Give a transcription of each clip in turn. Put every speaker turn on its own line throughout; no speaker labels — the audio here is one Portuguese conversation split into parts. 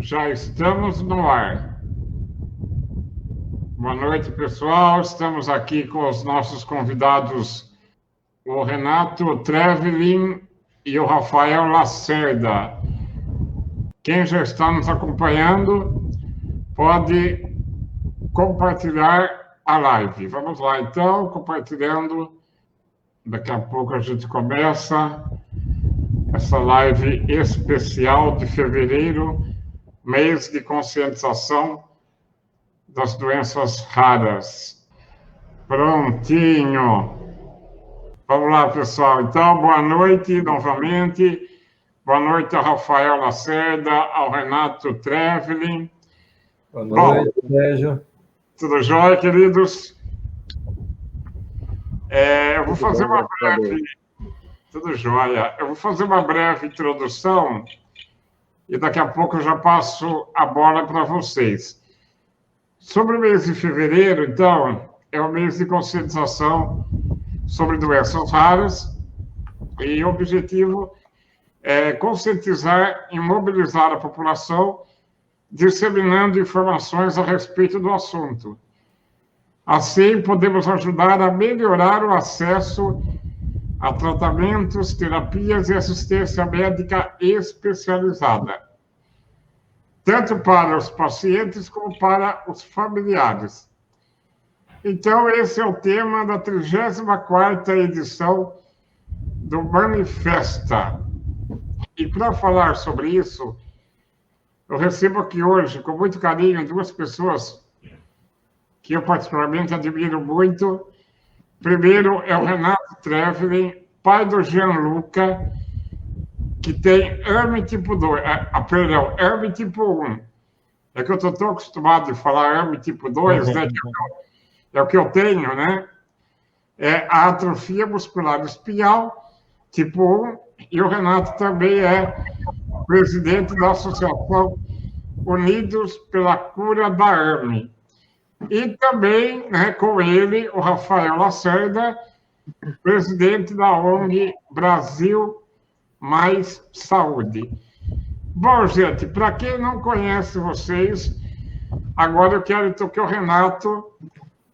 Já estamos no ar. Boa noite, pessoal. Estamos aqui com os nossos convidados, o Renato Trevelin e o Rafael Lacerda. Quem já está nos acompanhando pode compartilhar a live. Vamos lá, então, compartilhando. Daqui a pouco a gente começa essa live especial de fevereiro, mês de conscientização das doenças raras. Prontinho. Vamos lá, pessoal. Então, boa noite novamente. Boa noite ao Rafael Lacerda, ao Renato Trevelin.
Boa noite, Sérgio.
Tudo jóia, queridos? Eu vou fazer uma breve... Tudo jóia. Eu vou fazer uma breve introdução e daqui a pouco eu já passo a bola para vocês. Sobre o mês de fevereiro, então, é o mês de conscientização sobre doenças raras e o objetivo é conscientizar e mobilizar a população, disseminando informações a respeito do assunto. Assim, podemos ajudar a melhorar o acesso a tratamentos, terapias e assistência médica especializada, tanto para os pacientes como para os familiares. Então, esse é o tema da 34ª edição do Manifesta. E para falar sobre isso, eu recebo aqui hoje, com muito carinho, duas pessoas que eu particularmente admiro muito. Primeiro é o Renato Trevelin, pai do Gianluca, que tem AME tipo 2, AME tipo 1. É que eu estou tão acostumado a falar AME tipo 2, né? É o que eu tenho, né? É a atrofia muscular espinhal tipo 1, e o Renato também é presidente da Associação Unidos pela Cura da AME. E também, né, com ele, o Rafael Lacerda, presidente da ONG Brasil Mais Saúde. Bom, gente, para quem não conhece vocês, agora eu quero então que o Renato,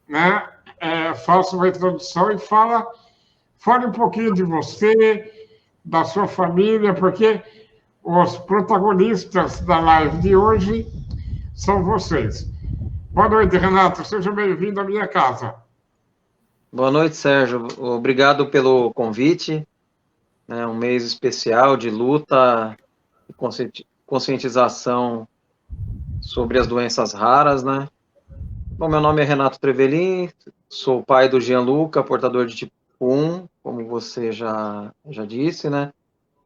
né, faça uma introdução e fale um pouquinho de você, da sua família, porque os protagonistas da live de hoje são vocês. Boa noite, Renato. Seja bem-vindo à minha casa.
Boa noite, Sérgio. Obrigado pelo convite. É um mês especial de luta e conscientização sobre as doenças raras, né? Bom, meu nome é Renato Trevelin, sou pai do Gianluca, portador de tipo 1, como você já disse, né?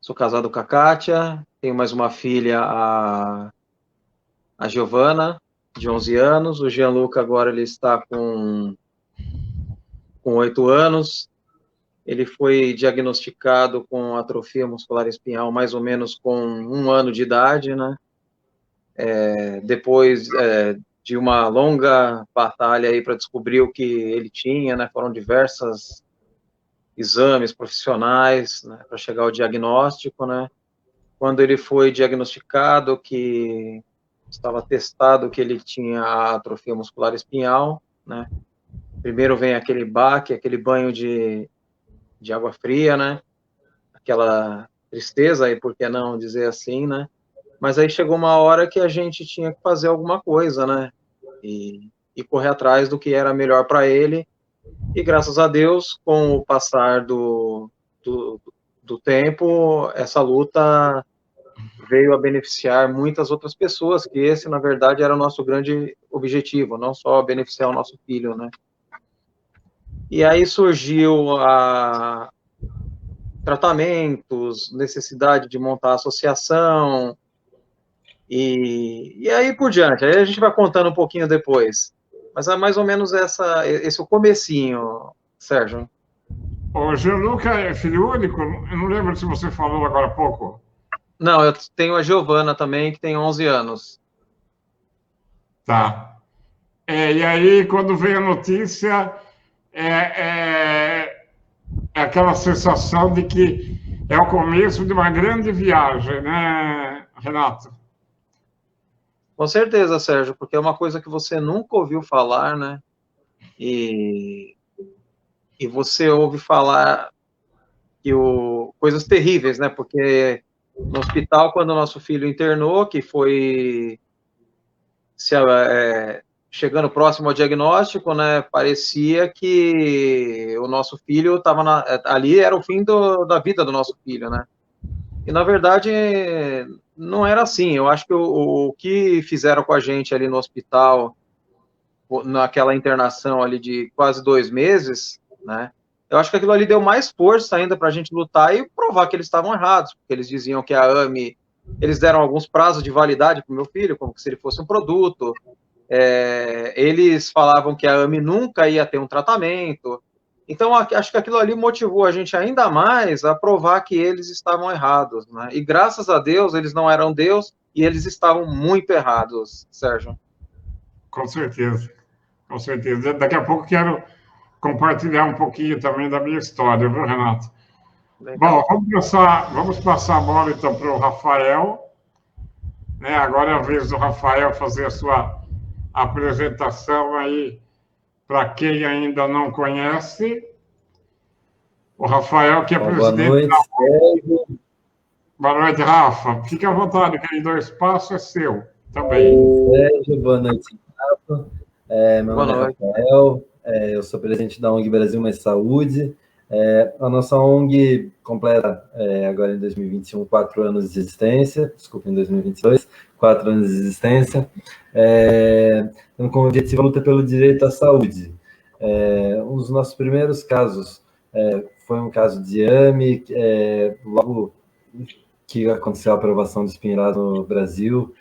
Sou casado com a Kátia, tenho mais uma filha, a Giovana, de 11 anos, o Gianluca agora ele está com 8 anos, ele foi diagnosticado com atrofia muscular espinhal mais ou menos com 1 ano de idade, né? Depois de uma longa batalha aí para descobrir o que ele tinha, né? Foram diversos exames profissionais, né? Para chegar ao diagnóstico, né? Quando ele foi diagnosticado, que estava testado que ele tinha a atrofia muscular espinhal, né? Primeiro vem aquele baque, aquele banho de água fria, né? Aquela tristeza, aí por que não dizer assim, né? Mas aí chegou uma hora que a gente tinha que fazer alguma coisa, né? E correr atrás do que era melhor para ele. E graças a Deus, com o passar do tempo, essa luta veio a beneficiar muitas outras pessoas, que esse, na verdade, era o nosso grande objetivo, não só beneficiar o nosso filho, né? E aí surgiu tratamentos, necessidade de montar associação, e aí por diante. Aí a gente vai contando um pouquinho depois. Mas é mais ou menos esse o comecinho, Sérgio.
O Gianluca é filho único? Eu não lembro se você falou agora há pouco.
Não, eu tenho a Giovana também, que tem 11 anos.
Tá. E aí, quando veio a notícia, aquela sensação de que é o começo de uma grande viagem, né, Renato?
Com certeza, Sérgio, porque é uma coisa que você nunca ouviu falar, né? E, e você ouve falar coisas terríveis, né? Porque no hospital, quando o nosso filho internou, que foi chegando próximo ao diagnóstico, né? Parecia que o nosso filho estava ali, era o fim da vida do nosso filho, né? E na verdade não era assim. Eu acho que o que fizeram com a gente ali no hospital, naquela internação ali de quase 2 meses, né? Eu acho que aquilo ali deu mais força ainda para a gente lutar e provar que eles estavam errados, porque eles diziam que a AME, eles deram alguns prazos de validade para o meu filho, como se ele fosse um produto. Eles falavam que a AME nunca ia ter um tratamento. Então, acho que aquilo ali motivou a gente ainda mais a provar que eles estavam errados, né? E graças a Deus, eles não eram Deus e eles estavam muito errados, Sérgio.
Com certeza, com certeza. Daqui a pouco quero compartilhar um pouquinho também da minha história, viu, Renato?
Legal.
Bom, vamos passar a bola então para o Rafael. Né? Agora é a vez do Rafael fazer a sua apresentação aí para quem ainda não conhece. O Rafael, que é
Boa
presidente
noite, Sérgio.
Boa noite, Rafa. Fique à vontade, quem deu espaço é seu também.
Sérgio, boa noite, Rafa. Meu
Boa
nome
noite.
é Rafael, eu sou presidente da ONG Brasil Mais Saúde. A nossa ONG completa, agora em 2021, 4 anos de existência, desculpa, em 2022, 4 anos de existência, tendo como objetivo a luta pelo direito à saúde. Um dos nossos primeiros casos foi um caso de AME, logo que aconteceu a aprovação do Spinraza no Brasil,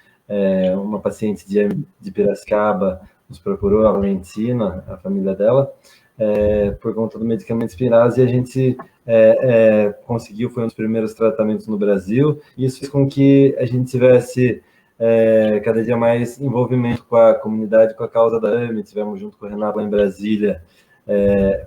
uma paciente de Piracicaba nos procurou, a Valentina, a família dela, por conta do medicamento Spinraza, e a gente conseguiu, foi um dos primeiros tratamentos no Brasil, e isso fez com que a gente tivesse cada dia mais envolvimento com a comunidade, com a causa da AME. Tivemos junto com o Renato lá em Brasília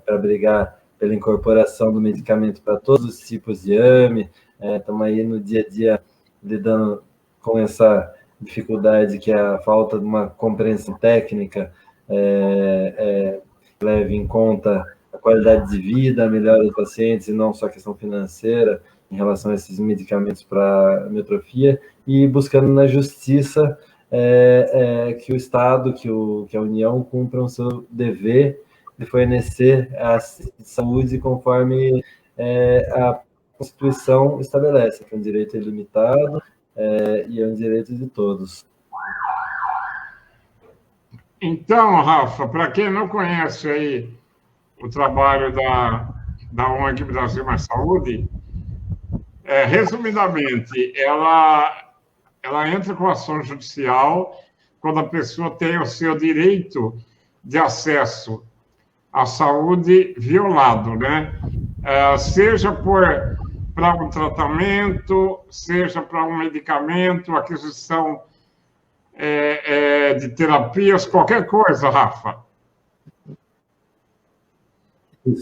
para brigar pela incorporação do medicamento para todos os tipos de AME. Estamos aí no dia a dia lidando com essa dificuldade que é a falta de uma compreensão técnica que leve em conta a qualidade de vida, a melhora dos pacientes e não só a questão financeira em relação a esses medicamentos para ametrofia, e buscando na justiça que o Estado, que a União cumpram o seu dever de fornecer a saúde conforme a Constituição estabelece, que é um direito ilimitado e é um direito de todos.
Então, Rafa, para quem não conhece aí o trabalho da ONG Brasil Mais Saúde, resumidamente, ela entra com ação judicial quando a pessoa tem o seu direito de acesso à saúde violado, né? Seja para um tratamento, seja para um medicamento, aquisição de terapias, qualquer coisa, Rafa.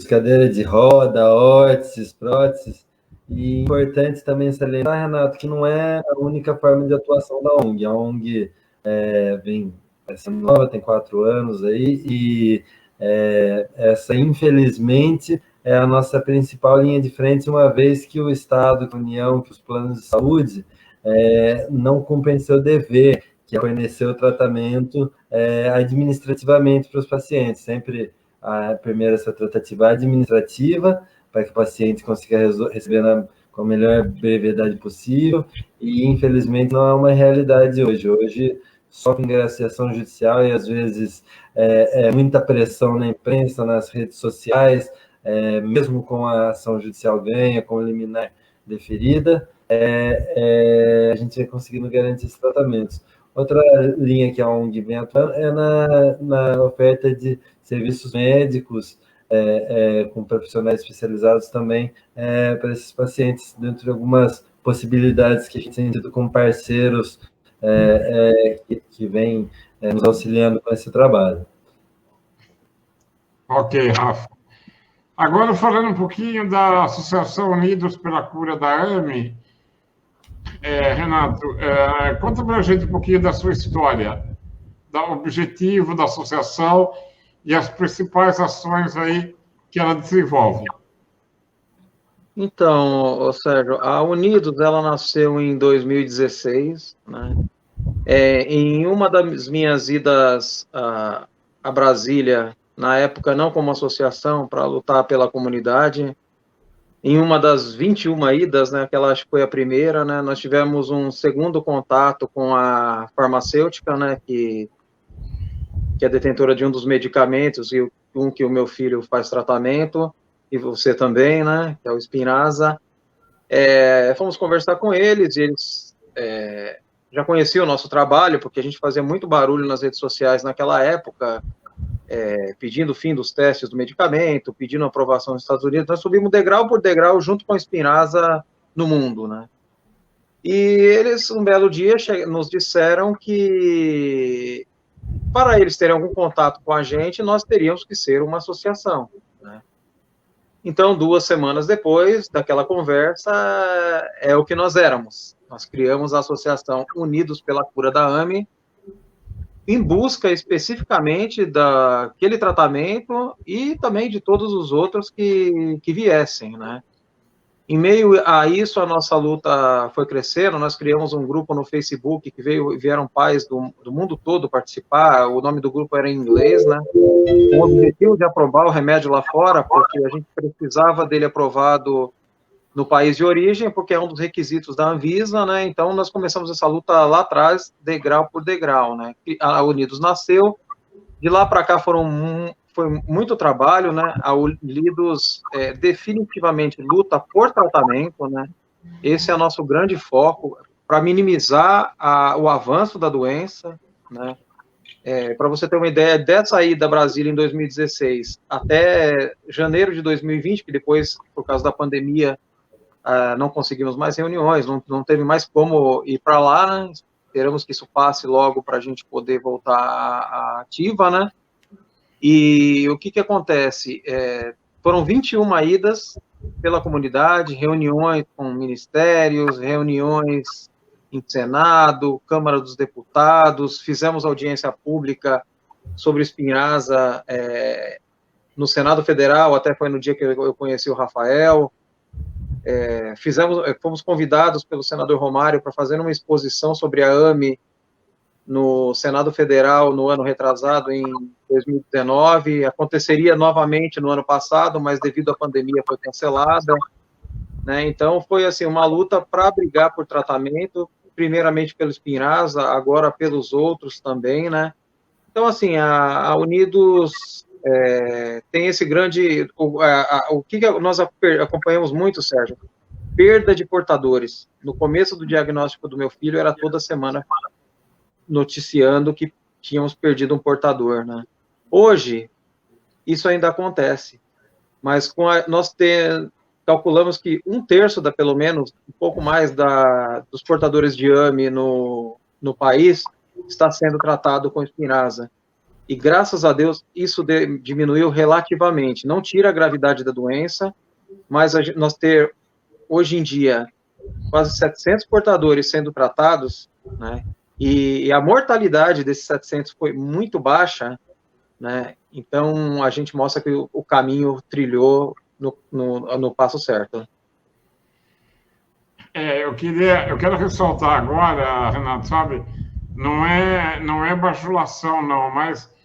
Cadeira de roda, órteses, próteses. E importante também salientar, Renato, que não é a única forma de atuação da ONG. A ONG vem sendo nova, tem 4 anos aí, e essa, infelizmente, é a nossa principal linha de frente, uma vez que o Estado, a União, que os planos de saúde não cumprem seu dever, que é fornecer o tratamento administrativamente para os pacientes. Sempre a primeira essa tratativa administrativa, para que o paciente consiga receber com a melhor brevidade possível, e infelizmente não é uma realidade hoje. Hoje, só com negociação judicial e às vezes muita pressão na imprensa, nas redes sociais, mesmo com a ação judicial ganha, com liminar deferida, a gente vai conseguindo garantir esses tratamentos. Outra linha que a ONG vem atuando é na oferta de serviços médicos, com profissionais especializados também para esses pacientes, dentro de algumas possibilidades que a gente tem tido com parceiros que vêm nos auxiliando com esse trabalho.
Ok, Rafa. Agora, falando um pouquinho da Associação Unidos pela Cura da AME, Renato, conta para a gente um pouquinho da sua história, do objetivo da associação e as principais ações aí que ela desenvolve.
Então, Sérgio, a Unidos, ela nasceu em 2016, né? Em uma das minhas idas a Brasília, na época não como associação, para lutar pela comunidade, em uma das 21 idas, né, aquela acho que foi a primeira, né, nós tivemos um segundo contato com a farmacêutica, né, que é detentora de um dos medicamentos, e um que o meu filho faz tratamento, e você também, né, que é o Spinraza. Fomos conversar com eles, e eles já conheciam o nosso trabalho, porque a gente fazia muito barulho nas redes sociais naquela época, pedindo o fim dos testes do medicamento, pedindo aprovação nos Estados Unidos. Nós subimos degrau por degrau junto com a Spinraza no mundo, né? E eles, um belo dia, nos disseram que para eles terem algum contato com a gente, nós teríamos que ser uma associação, né? Então, 2 semanas depois daquela conversa, é o que nós éramos. Nós criamos a Associação Unidos pela Cura da AME, em busca especificamente daquele tratamento e também de todos os outros que viessem, né? Em meio a isso, a nossa luta foi crescendo, nós criamos um grupo no Facebook que vieram pais do mundo todo participar, o nome do grupo era em inglês, né? Com o objetivo de aprovar o remédio lá fora, porque a gente precisava dele aprovado no país de origem, porque é um dos requisitos da Anvisa, né? Então, nós começamos essa luta lá atrás, degrau por degrau, né? A Unidos nasceu, de lá para cá foi muito trabalho, né? A Unidos definitivamente luta por tratamento, né? Esse é o nosso grande foco, para minimizar o avanço da doença, né? Para você ter uma ideia, dessa ida a Brasília em 2016 até janeiro de 2020, que depois, por causa da pandemia, não conseguimos mais reuniões, não teve mais como ir para lá, né? Esperamos que isso passe logo para a gente poder voltar à ativa, né? E o que acontece? Foram 21 idas pela comunidade, reuniões com ministérios, reuniões em Senado, Câmara dos Deputados, fizemos audiência pública sobre Spinraza no Senado Federal, até foi no dia que eu conheci o Rafael. Fomos convidados pelo senador Romário para fazer uma exposição sobre a AME no Senado Federal no ano retrasado, em 2019, aconteceria novamente no ano passado, mas devido à pandemia foi cancelada, né? Então foi assim uma luta para brigar por tratamento, primeiramente pelo Spinraza, agora pelos outros também, né? Então assim, a Unidos tem esse grande, o que nós acompanhamos muito, Sérgio? Perda de portadores. No começo do diagnóstico do meu filho, era toda semana noticiando que tínhamos perdido um portador, né? Hoje, isso ainda acontece, mas nós calculamos que 1/3 pelo menos, um pouco mais dos portadores de AME no país, está sendo tratado com Spinraza. E graças a Deus, isso diminuiu relativamente. Não tira a gravidade da doença, mas nós hoje em dia, quase 700 portadores sendo tratados, né? E a mortalidade desses 700 foi muito baixa, né? Então, a gente mostra que o caminho trilhou no passo certo.
Eu quero ressaltar agora, Renato, sabe, não é bajulação, não, mas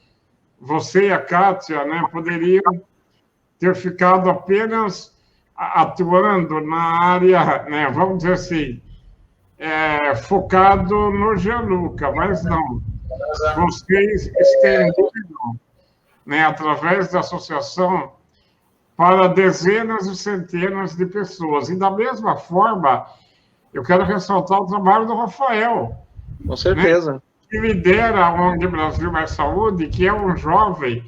você e a Kátia, né, poderiam ter ficado apenas atuando na área, né, vamos dizer assim, focado no Gianluca, mas não. Vocês estenderam, né, através da associação, para dezenas e centenas de pessoas. E da mesma forma, eu quero ressaltar o trabalho do Rafael.
Com certeza. Né,
que lidera a ONG Brasil Mais Saúde, que é um jovem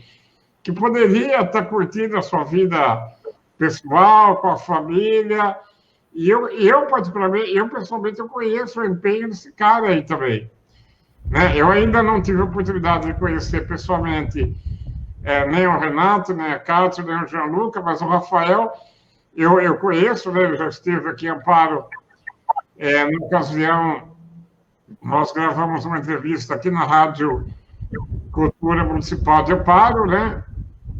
que poderia estar curtindo a sua vida pessoal, com a família. E eu particularmente, pessoalmente, eu conheço o empenho desse cara aí também. Né? Eu ainda não tive a oportunidade de conhecer pessoalmente nem o Renato, nem a Cátia, nem o Gianluca, mas o Rafael, eu conheço, né? Ele já esteve aqui em Amparo Na ocasião, nós gravamos uma entrevista aqui na Rádio Cultura Municipal de Amparo, né?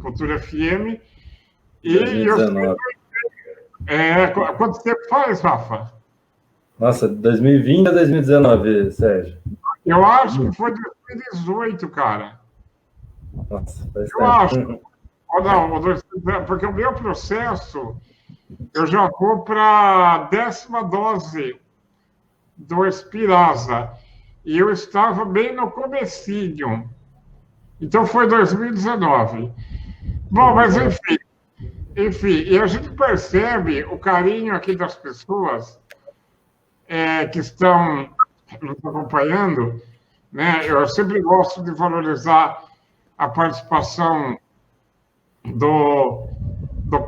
Cultura FM. E
2019.
Quanto tempo faz, Rafa?
Nossa, 2020 a 2019, Sérgio?
Eu acho que foi 2018, cara.
Nossa, faz
Eu
tempo.
acho. Ou não, porque o meu processo, eu já vou para a 10ª dose do Spinraza. E eu estava bem no comecinho. Então foi 2019. Bom, mas enfim, e a gente percebe o carinho aqui das pessoas que estão nos acompanhando, né? Eu sempre gosto de valorizar a participação do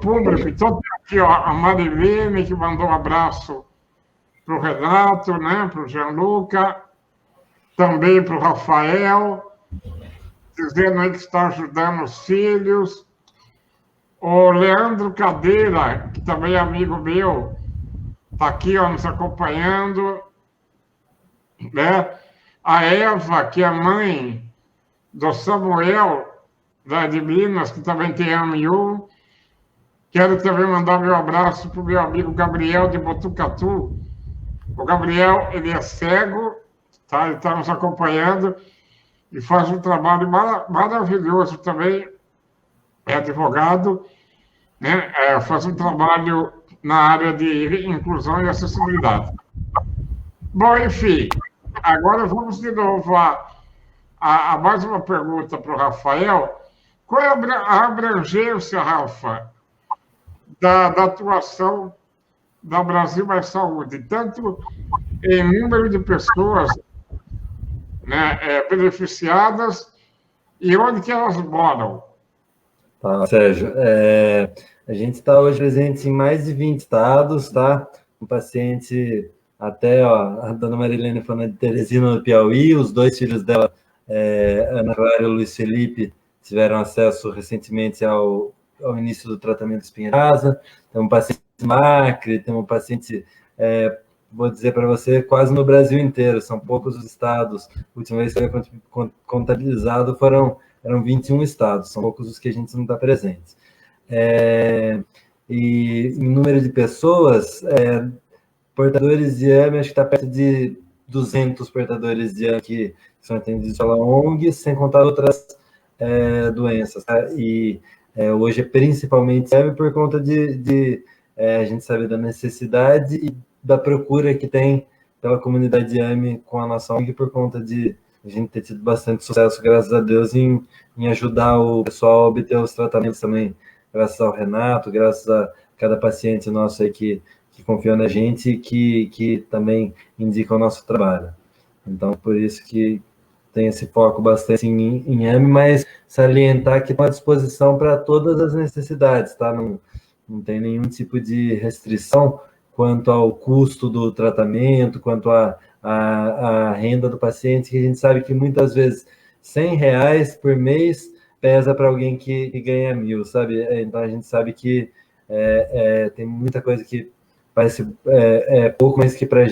público. Então, tem aqui ó, a Marilene, que mandou um abraço para o Renato, né? Para o Gianluca, também para o Rafael, dizendo aí que está ajudando os filhos. O Leandro Cadeira, que também é amigo meu, está aqui ó, nos acompanhando, né? A Eva, que é mãe do Samuel, de Minas, que também tem AMU. Quero também mandar meu abraço para o meu amigo Gabriel de Botucatu. O Gabriel, ele é cego, tá? Ele está nos acompanhando e faz um trabalho maravilhoso também, é advogado, né? Faz um trabalho na área de inclusão e acessibilidade. Bom, enfim, agora vamos de novo a mais uma pergunta para o Rafael. Qual é a abrangência, Rafa, da atuação da Brasil Mais Saúde, tanto em número de pessoas, né, beneficiadas e onde que elas moram?
Tá, Sérgio, a gente está hoje presente em mais de 20 estados, tá? Um paciente, até, ó, a dona Marilene falando de Teresina, no Piauí, os 2 filhos dela, Ana Clara e Luiz Felipe, tiveram acesso recentemente ao início do tratamento de Spinraza. Tem um paciente Macri, tem um paciente, vou dizer para você, quase no Brasil inteiro, são poucos os estados. A última vez que foi contabilizado eram 21 estados, são poucos os que a gente não está presente. E em número de pessoas, portadores de AME, acho que está perto de 200 portadores de AME que são atendidos pela ONG, sem contar outras doenças. Tá? E hoje é principalmente AME por conta de a gente sabe da necessidade e da procura que tem pela comunidade de AME com a nossa ONG, por conta de a gente ter tido bastante sucesso, graças a Deus, em ajudar o pessoal a obter os tratamentos também, graças ao Renato, graças a cada paciente nosso aí que confia na gente e que também indica o nosso trabalho. Então, por isso que tem esse foco bastante em AME, mas salientar que está à disposição para todas as necessidades, tá? Não tem nenhum tipo de restrição quanto ao custo do tratamento, quanto à renda do paciente, que a gente sabe que muitas vezes R$100 por mês pesa para alguém que ganha 1.000, sabe? Então a gente sabe que tem muita coisa que parece pouco, mas que para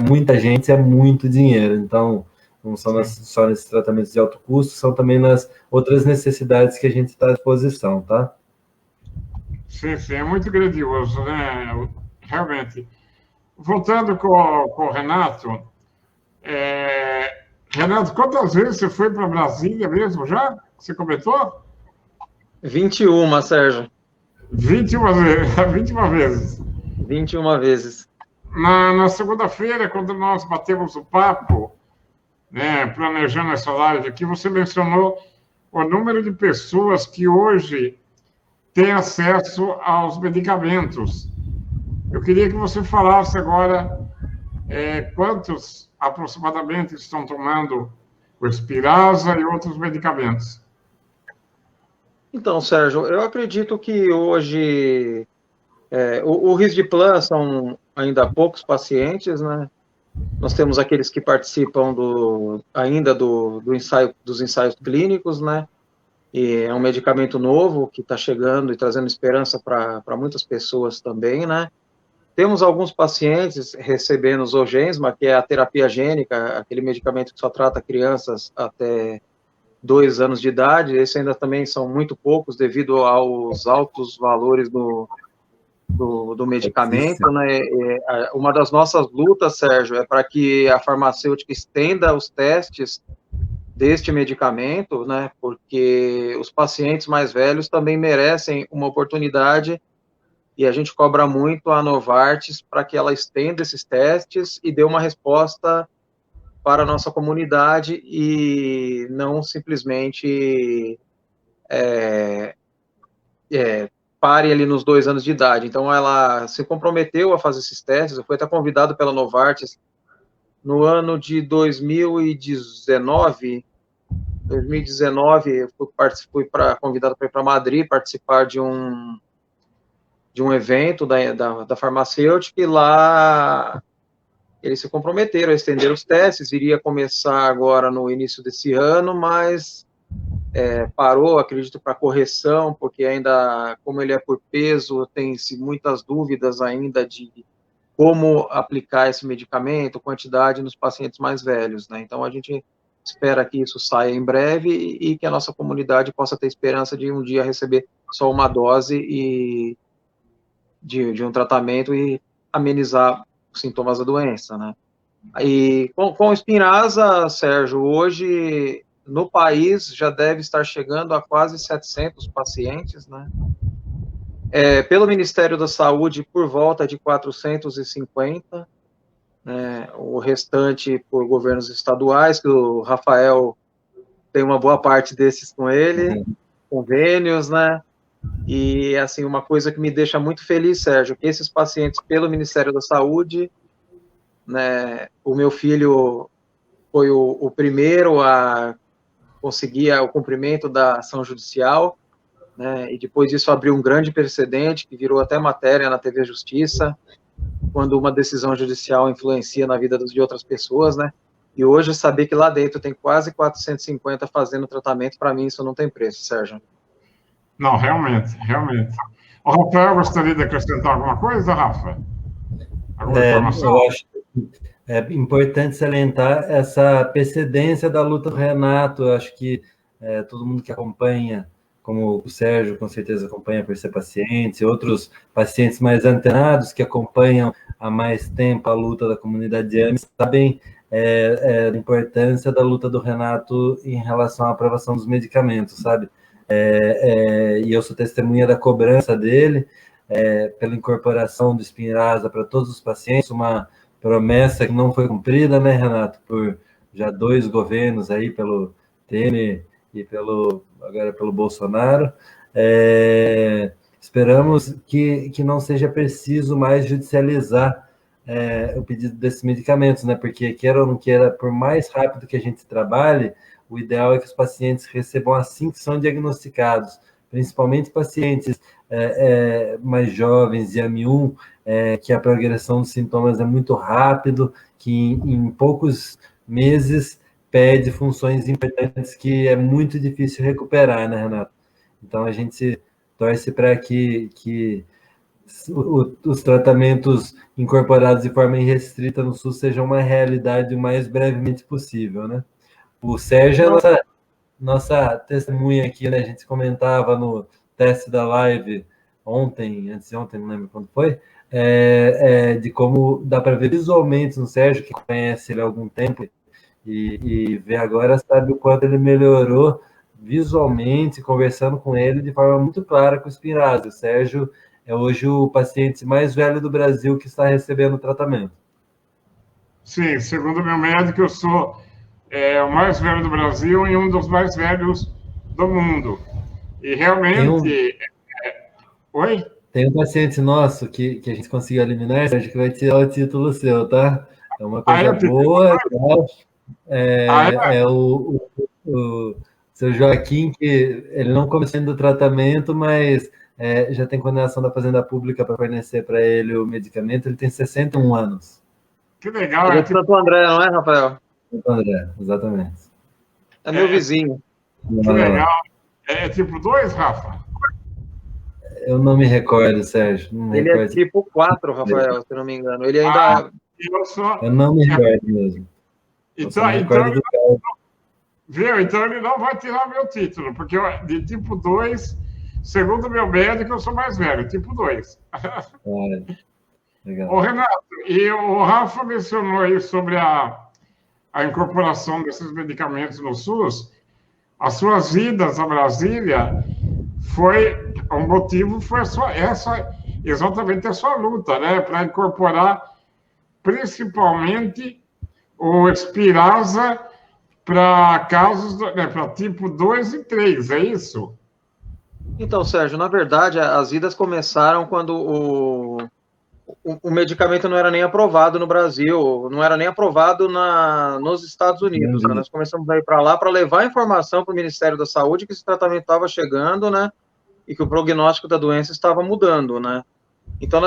muita gente é muito dinheiro. Então, não são só nesses tratamentos de alto custo, são também nas outras necessidades que a gente está à disposição, tá?
Sim, é muito grandioso, né? Realmente. Voltando com o Renato, Renato, quantas vezes você foi para Brasília mesmo já? Você comentou?
21, Sérgio.
21 vezes. 21 vezes.
21 vezes.
Na segunda-feira, quando nós batemos o papo, né, planejando essa live aqui, você mencionou o número de pessoas que hoje têm acesso aos medicamentos. Eu queria que você falasse agora quantos aproximadamente estão tomando o Spinraza e outros medicamentos.
Então, Sérgio, eu acredito que hoje o Risdiplam são ainda poucos pacientes, né? Nós temos aqueles que participam ainda dos ensaios clínicos, né? E é um medicamento novo que está chegando e trazendo esperança para muitas pessoas também, né? temos alguns pacientes recebendo Zolgensma, que é a terapia gênica, aquele medicamento que só trata crianças até 2 anos de idade. Esse ainda também são muito poucos devido aos altos valores do medicamento, né? Uma das nossas lutas, Sérgio, é para que a farmacêutica estenda os testes deste medicamento, né? Porque os pacientes mais velhos também merecem uma oportunidade, e a gente cobra muito a Novartis para que ela estenda esses testes e dê uma resposta para a nossa comunidade e não simplesmente pare ali nos 2 anos de idade. Então, ela se comprometeu a fazer esses testes, foi até convidado pela Novartis no ano de 2019. 2019, eu fui convidado para ir para Madrid participar de um evento da farmacêutica, e lá eles se comprometeram a estender os testes. Iria começar agora no início desse ano, mas parou, acredito, para correção, porque ainda, como ele é por peso, tem-se muitas dúvidas ainda de como aplicar esse medicamento, quantidade nos pacientes mais velhos, né? Então, a gente espera que isso saia em breve e que a nossa comunidade possa ter esperança de um dia receber só uma dose de um tratamento e amenizar os sintomas da doença, né? E com Spinraza, Sérgio, hoje no país já deve estar chegando a quase 700 pacientes, né? Pelo Ministério da Saúde, por volta de 450, né? O restante por governos estaduais, que o Rafael tem uma boa parte desses com ele, convênios, né? E, assim, uma coisa que me deixa muito feliz, Sérgio, que esses pacientes, pelo Ministério da Saúde, né, o meu filho foi o primeiro a conseguir o cumprimento da ação judicial, né, e depois disso abriu um grande precedente, que virou até matéria na TV Justiça, quando uma decisão judicial influencia na vida de outras pessoas, né, e hoje saber que lá dentro tem quase 450 fazendo tratamento, para mim isso não tem preço, Sérgio.
Não, realmente. O Rafael, gostaria de acrescentar alguma coisa, Rafa? Alguma informação?
Eu acho que é importante salientar essa precedência da luta do Renato. Eu acho que todo mundo que acompanha, como o Sérgio com certeza acompanha por ser paciente, outros pacientes mais antenados que acompanham há mais tempo a luta da comunidade de AME, sabem a importância da luta do Renato em relação à aprovação dos medicamentos, sabe? E eu sou testemunha da cobrança dele pela incorporação do Spinraza para todos os pacientes, uma promessa que não foi cumprida, né, Renato, por já 2 governos aí, pelo Temer e agora pelo Bolsonaro. Esperamos que não seja preciso mais judicializar o pedido desses medicamentos, né, porque queira ou não queira, por mais rápido que a gente trabalhe, o ideal é que os pacientes recebam assim que são diagnosticados, principalmente pacientes mais jovens de AMI1, que a progressão dos sintomas é muito rápido, que em poucos meses perde funções importantes que é muito difícil recuperar, né, Renato? Então, a gente torce para que os tratamentos incorporados de forma irrestrita no SUS sejam uma realidade o mais brevemente possível, né? O Sérgio é nossa testemunha aqui, né? A gente comentava no teste da live antes de ontem, não lembro quando foi, de como dá para ver visualmente no Sérgio, que conhece ele há algum tempo, e vê agora, sabe o quanto ele melhorou visualmente, conversando com ele de forma muito clara com o Spinraza. O Sérgio é hoje o paciente mais velho do Brasil que está recebendo tratamento.
Sim, segundo o meu médico, eu sou o mais velho do Brasil e um dos mais velhos do mundo. E realmente... Oi?
Tem um paciente nosso que a gente conseguiu eliminar, Sérgio, que vai tirar o título seu, tá? É uma coisa boa. O seu Joaquim, que ele não começou ainda o tratamento, mas já tem condenação da Fazenda Pública para fornecer para ele o medicamento. Ele tem 61 anos.
Que legal.
Ele é de Santo André, não é, Rafael?
Santo André, exatamente.
É meu vizinho.
Que legal. É tipo 2, Rafa?
Eu não me recordo, Sérgio. Não me
Ele é
recordo.
tipo 4, Rafael, se não me engano. Ele ainda...
Eu não me recordo mesmo. Eu só me recordo do cara.
Viu? Então ele não vai tirar meu título, porque de tipo 2, segundo meu médico, eu sou mais velho, tipo 2.
Legal.
Ô, Renato, e o Rafa mencionou aí sobre a incorporação desses medicamentos no SUS. As suas idas a Brasília o motivo foi exatamente a sua luta, né? Para incorporar principalmente o Spinraza para casos, né, para tipo 2 e 3, é isso?
Então, Sérgio, na verdade, as idas começaram quando o medicamento não era nem aprovado no Brasil, não era nem aprovado nos Estados Unidos. Né? Nós começamos a ir para lá para levar informação para o Ministério da Saúde que esse tratamento estava chegando, né? E que o prognóstico da doença estava mudando, né? Então,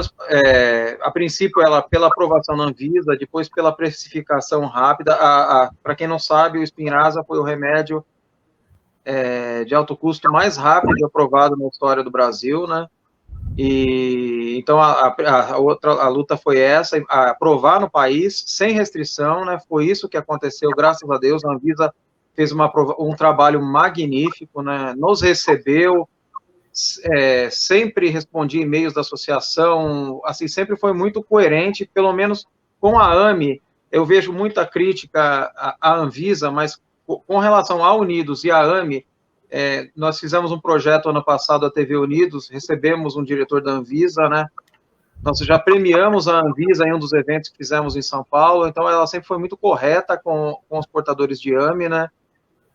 a princípio, ela pela aprovação na Anvisa, depois pela precificação rápida. Para quem não sabe, o Spinraza foi o remédio de alto custo mais rápido aprovado na história do Brasil, né? E então a luta foi essa, aprovar no país sem restrição, né? Foi isso que aconteceu, graças a Deus. A Anvisa fez um trabalho magnífico, né? Nos recebeu. Sempre respondi e-mails da associação, assim, sempre foi muito coerente, pelo menos com a AME. Eu vejo muita crítica à Anvisa, mas com relação à Unidos e à AME, nós fizemos um projeto ano passado, a TV Unidos, recebemos um diretor da Anvisa, né? Nós já premiamos a Anvisa em um dos eventos que fizemos em São Paulo, então ela sempre foi muito correta com os portadores de AME, né?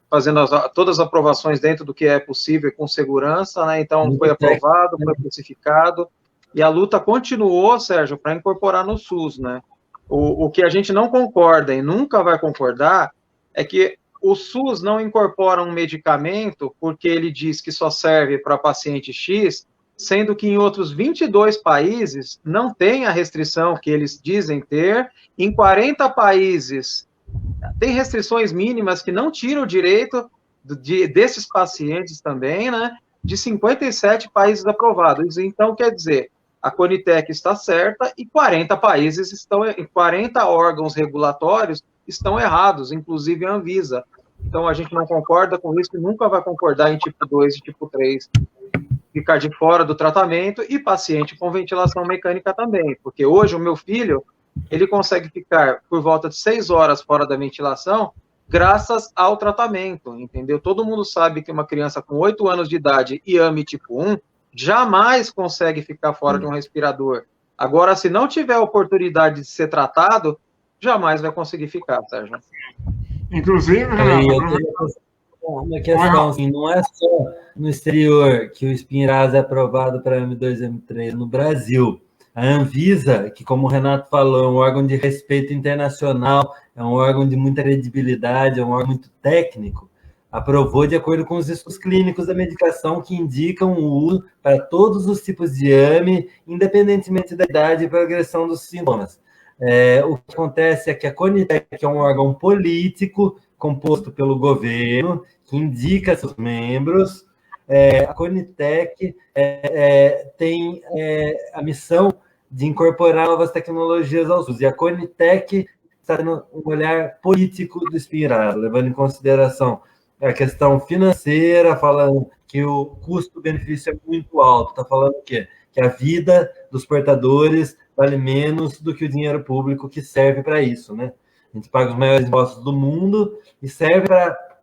Fazendo todas as aprovações dentro do que é possível com segurança, né? Então, foi aprovado, foi classificado, e a luta continuou, Sérgio, para incorporar no SUS, né? O que a gente não concorda e nunca vai concordar é que o SUS não incorpora um medicamento porque ele diz que só serve para paciente X, sendo que em outros 22 países não tem a restrição que eles dizem ter, em 40 países tem restrições mínimas que não tiram o direito desses pacientes também, né? De 57 países aprovados. Então, quer dizer, a Conitec está certa e 40 países 40 órgãos regulatórios estão errados, inclusive a Anvisa. Então, a gente não concorda com isso e nunca vai concordar em tipo 2 e tipo 3 ficar de fora do tratamento e paciente com ventilação mecânica também, porque hoje o meu filho ele consegue ficar por volta de 6 horas fora da ventilação graças ao tratamento, entendeu? Todo mundo sabe que uma criança com 8 anos de idade e AME tipo 1 jamais consegue ficar fora de um respirador. Agora, se não tiver a oportunidade de ser tratado, jamais vai conseguir ficar, Sérgio.
Inclusive,
uma questão, assim, não é só no exterior que o Spinraza é aprovado para M2 e M3, no Brasil. A Anvisa, que como o Renato falou, é um órgão de respeito internacional, é um órgão de muita credibilidade, é um órgão muito técnico, aprovou de acordo com os estudos clínicos da medicação que indicam o uso para todos os tipos de AME, independentemente da idade e progressão dos sintomas. O que acontece é que a Conitec é um órgão político composto pelo governo, que indica seus membros. A Conitec tem a missão de incorporar novas tecnologias ao SUS. E a Conitec está tendo um olhar político do Spinraza, levando em consideração a questão financeira, falando que o custo-benefício é muito alto. Está falando o quê? Que a vida dos portadores vale menos do que o dinheiro público que serve para isso, né? A gente paga os maiores impostos do mundo e serve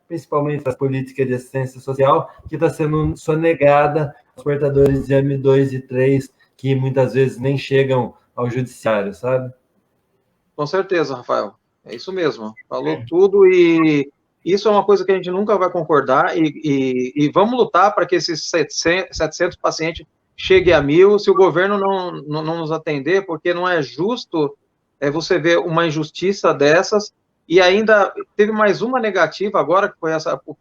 principalmente para as políticas de assistência social, que está sendo sonegada aos portadores de M2 e 3, que muitas vezes nem chegam ao judiciário, sabe?
Com certeza, Rafael. É isso mesmo. Falou tudo e isso é uma coisa que a gente nunca vai concordar e vamos lutar para que esses 700 pacientes cheguem a 1.000 se o governo não nos atender, porque não é justo você ver uma injustiça dessas. E ainda teve mais uma negativa agora, que foi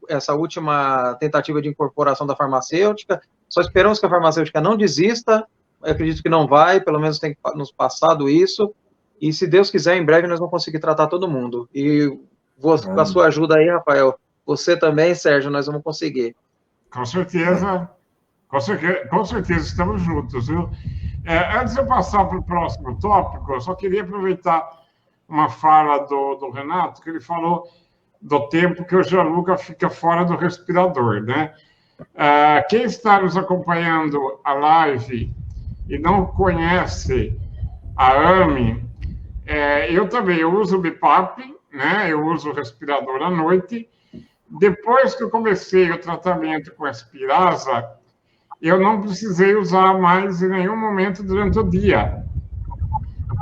essa última tentativa de incorporação da farmacêutica. Só esperamos que a farmacêutica não desista. Eu acredito que não vai, pelo menos tem nos passado isso. E se Deus quiser, em breve nós vamos conseguir tratar todo mundo. E com a sua ajuda aí, Rafael, você também, Sérgio, nós vamos conseguir.
Com certeza. Com certeza estamos juntos, viu? Antes de eu passar para o próximo tópico, eu só queria aproveitar uma fala do Renato, que ele falou do tempo que o Gianluca fica fora do respirador, né? Quem está nos acompanhando a live e não conhece a AME, eu também, eu uso o BiPAP, né? Eu uso o respirador à noite. Depois que eu comecei o tratamento com a Spinraza, eu não precisei usar mais em nenhum momento durante o dia.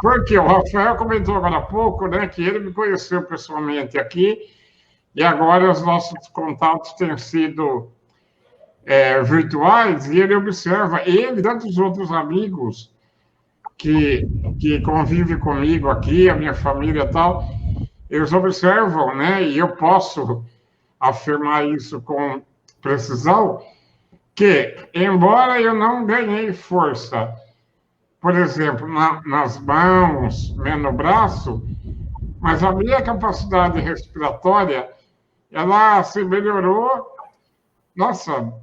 Porque o Rafael comentou agora há pouco, né, que ele me conheceu pessoalmente aqui, e agora os nossos contatos têm sido virtuais, e ele observa, ele e tantos outros amigos que convivem comigo aqui, a minha família e tal, eles observam, né, e eu posso afirmar isso com precisão, que, embora eu não ganhei força, por exemplo, nas mãos, né, no braço, mas a minha capacidade respiratória, ela se melhorou, nossa,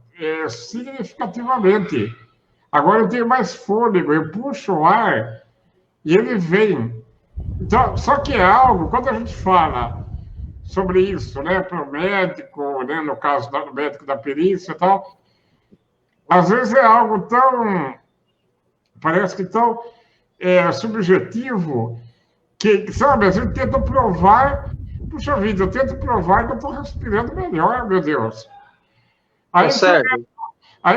significativamente. Agora eu tenho mais fôlego, eu puxo o ar e ele vem. Então, só que é algo, quando a gente fala sobre isso, né, para o médico, né, no caso do médico da perícia e tal, às vezes é algo tão, parece que tão subjetivo, que, sabe, a gente tenta provar, puxa vida, eu tento provar que eu estou respirando melhor, meu Deus. Aí,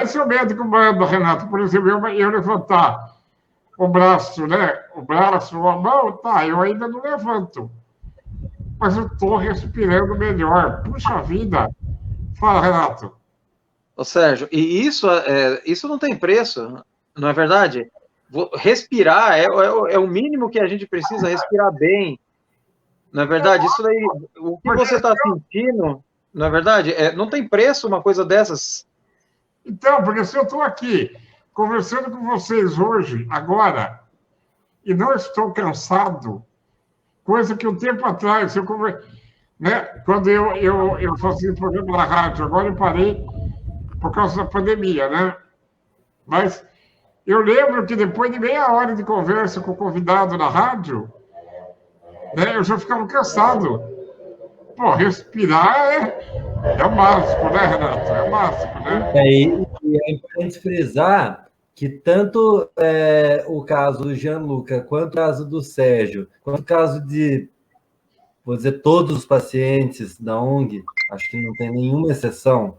se o médico manda, Renato, por exemplo, eu levantar o braço, né, a mão, tá, eu ainda não levanto, mas eu estou respirando melhor. Puxa vida. Fala, Renato.
Ô, Sérgio, e isso não tem preço, não é verdade? Respirar é o mínimo que a gente precisa, respirar bem, não é verdade? Isso daí, o que você está sentindo, não é verdade? Não tem preço uma coisa dessas.
Então, porque se eu estou aqui conversando com vocês hoje, agora, e não estou cansado, coisa que um tempo atrás, né, quando eu fazia programa na rádio, agora eu parei por causa da pandemia, né? Mas eu lembro que depois de meia hora de conversa com o convidado na rádio, né, eu já ficava cansado. Pô, respirar é o básico, né, Renato? É o básico, né?
E é importante frisar que tanto o caso do Gianluca, quanto o caso do Sérgio, quanto o caso de, vou dizer, todos os pacientes da ONG, acho que não tem nenhuma exceção,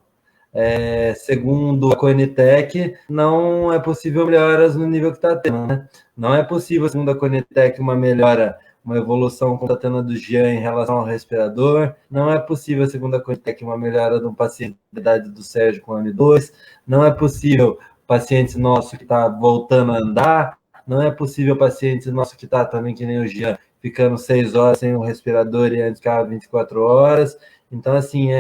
segundo a Conitec, não é possível melhoras no nível que está tendo, né? Não é possível, segundo a Conitec, uma melhora, uma evolução como está tendo a do Jean em relação ao respirador. Não é possível, segundo a Conitec, uma melhora de um paciente da idade do Sérgio com M2. Não é possível paciente nosso que está voltando a andar. Não é possível paciente nosso que está também, que nem o Jean, ficando 6 horas sem o respirador e antes ficava 24 horas. Então, assim,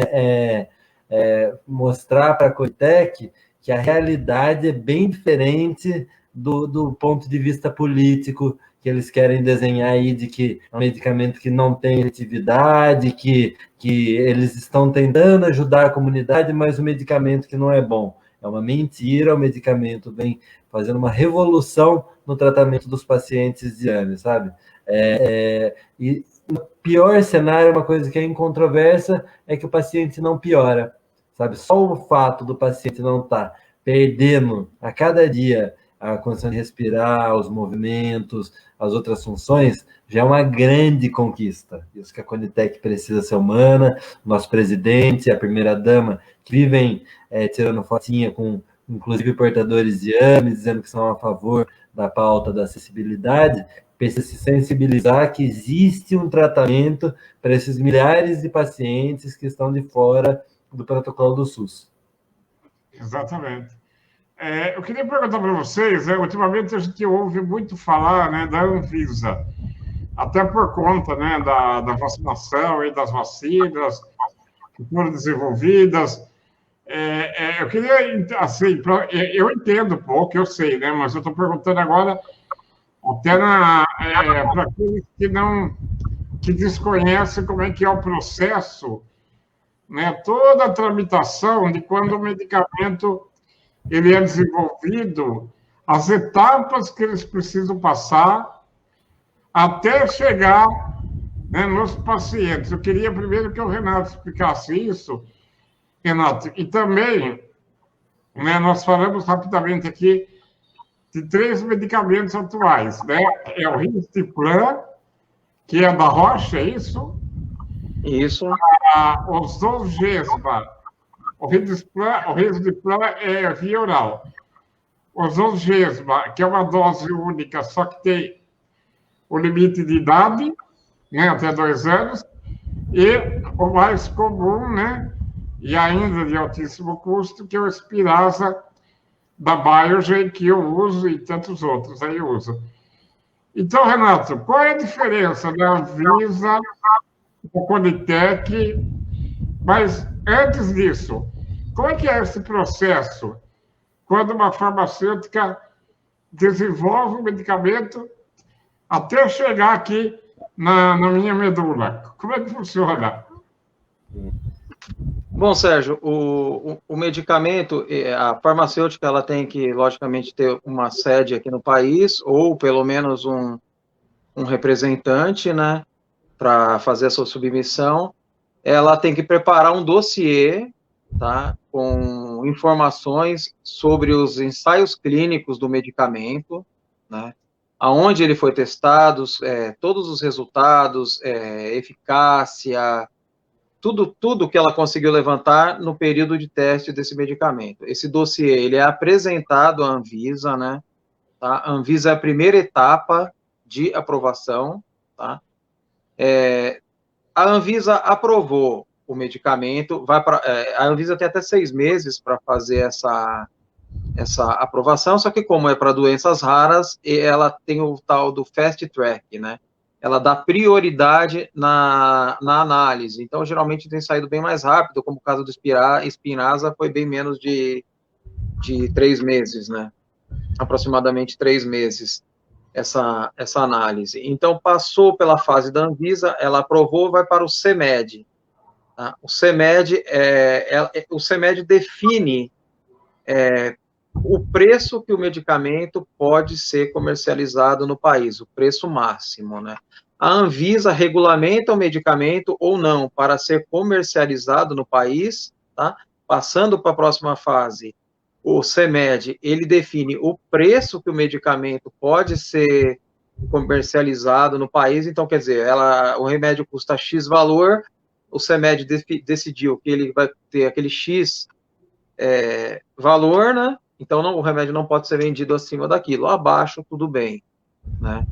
mostrar para a Conitec que a realidade é bem diferente do ponto de vista político que eles querem desenhar aí, de que é um medicamento que não tem efetividade, que eles estão tentando ajudar a comunidade, mas o medicamento que não é bom. É uma mentira, o medicamento vem fazendo uma revolução no tratamento dos pacientes de AME, sabe? E o pior cenário, uma coisa que é incontroversa, é que o paciente não piora, sabe? Só o fato do paciente não estar perdendo a cada dia a condição de respirar, os movimentos, as outras funções, já é uma grande conquista. Isso que a Conitec precisa ser humana, nosso presidente, a primeira-dama, que vivem tirando fotinha com, inclusive, portadores de AME, dizendo que são a favor da pauta da acessibilidade, precisa se sensibilizar que existe um tratamento para esses milhares de pacientes que estão de fora do protocolo do SUS.
Exatamente. Eu queria perguntar para vocês, ultimamente a gente ouve muito falar, né, da Anvisa, até por conta, né, da vacinação e das vacinas que foram desenvolvidas. Eu queria, assim, eu entendo pouco, eu sei, né, mas eu estou perguntando agora até para aqueles que desconhecem como é que é o processo, né, toda a tramitação de quando o medicamento ele é desenvolvido, as etapas que eles precisam passar até chegar, né, nos pacientes. Eu queria primeiro que o Renato explicasse isso, Renato, e também, né, nós falamos rapidamente aqui de 3 medicamentos atuais, né? É o Risdiplam, que é da Roche, é isso?
Isso.
O Zolgensma. O Risdiplam é via oral. O Zolgensma, que é uma dose única, só que tem o limite de idade, né, até 2 anos, e o mais comum, né, e ainda de altíssimo custo, que é o Spinraza da Biogen, que eu uso e tantos outros aí uso. Então, Renato, qual é a diferença da Anvisa, da Conitec? Mas, antes disso, como é que é esse processo quando uma farmacêutica desenvolve um medicamento até chegar aqui na minha medula? Como é que funciona?
Bom, Sérgio, o medicamento, a farmacêutica, ela tem que, logicamente, ter uma sede aqui no país, ou pelo menos um representante, né, para fazer a sua submissão. Ela tem que preparar um dossiê, tá, com informações sobre os ensaios clínicos do medicamento, né, aonde ele foi testado, todos os resultados, eficácia, tudo que ela conseguiu levantar no período de teste desse medicamento. Esse dossiê, ele é apresentado à Anvisa, né? Tá? A Anvisa é a primeira etapa de aprovação, tá? A Anvisa aprovou o medicamento, a Anvisa tem até 6 meses para fazer essa aprovação, só que como é para doenças raras, ela tem o tal do fast track, né? Ela dá prioridade na análise. Então, geralmente tem saído bem mais rápido, como o caso do Spinraza, foi bem menos de 3 meses, né? Aproximadamente 3 meses, essa análise. Então, passou pela fase da Anvisa, ela aprovou, vai para o CMED. Tá? O CMED define o preço que o medicamento pode ser comercializado no país, o preço máximo, né? A Anvisa regulamenta o medicamento ou não para ser comercializado no país, tá? Passando para a próxima fase, o CMED, ele define o preço que o medicamento pode ser comercializado no país, então, quer dizer, o remédio custa X valor, o CMED decidiu que ele vai ter aquele X valor, né? Então, o remédio não pode ser vendido acima daquilo. Abaixo, tudo bem, né?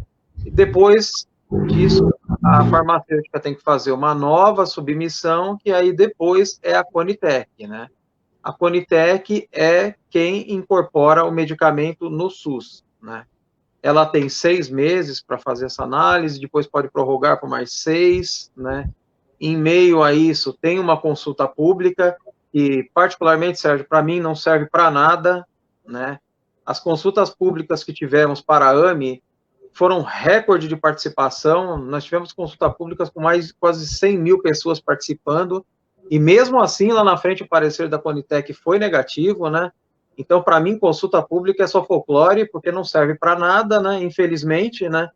E depois disso, a farmacêutica tem que fazer uma nova submissão, que aí depois é a Conitec, né? A Conitec é quem incorpora o medicamento no SUS, né? Ela tem 6 meses para fazer essa análise, depois pode prorrogar por mais 6, né? Em meio a isso, tem uma consulta pública, que particularmente, Sérgio, para mim não serve para nada, né? As consultas públicas que tivemos para a AME foram recorde de participação, nós tivemos consultas públicas com quase 100 mil pessoas participando, e mesmo assim, lá na frente, o parecer da Conitec foi negativo, né? Então, para mim, consulta pública é só folclore, porque não serve para nada, né? Infelizmente, né?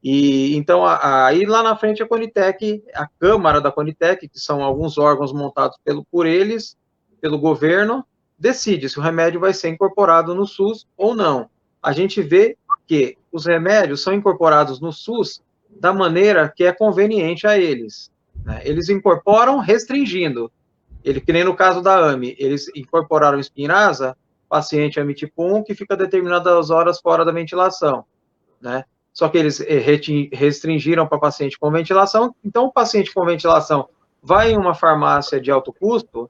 E então, aí lá na frente a Conitec, a Câmara da Conitec, que são alguns órgãos montados por eles, pelo governo, decide se o remédio vai ser incorporado no SUS ou não. A gente vê que os remédios são incorporados no SUS da maneira que é conveniente a eles, né? Eles incorporam restringindo. Que nem no caso da AME, eles incorporaram o Spinraza, paciente AME tipo 1, que fica determinadas horas fora da ventilação, né? Só que eles restringiram para paciente com ventilação, então o paciente com ventilação vai em uma farmácia de alto custo,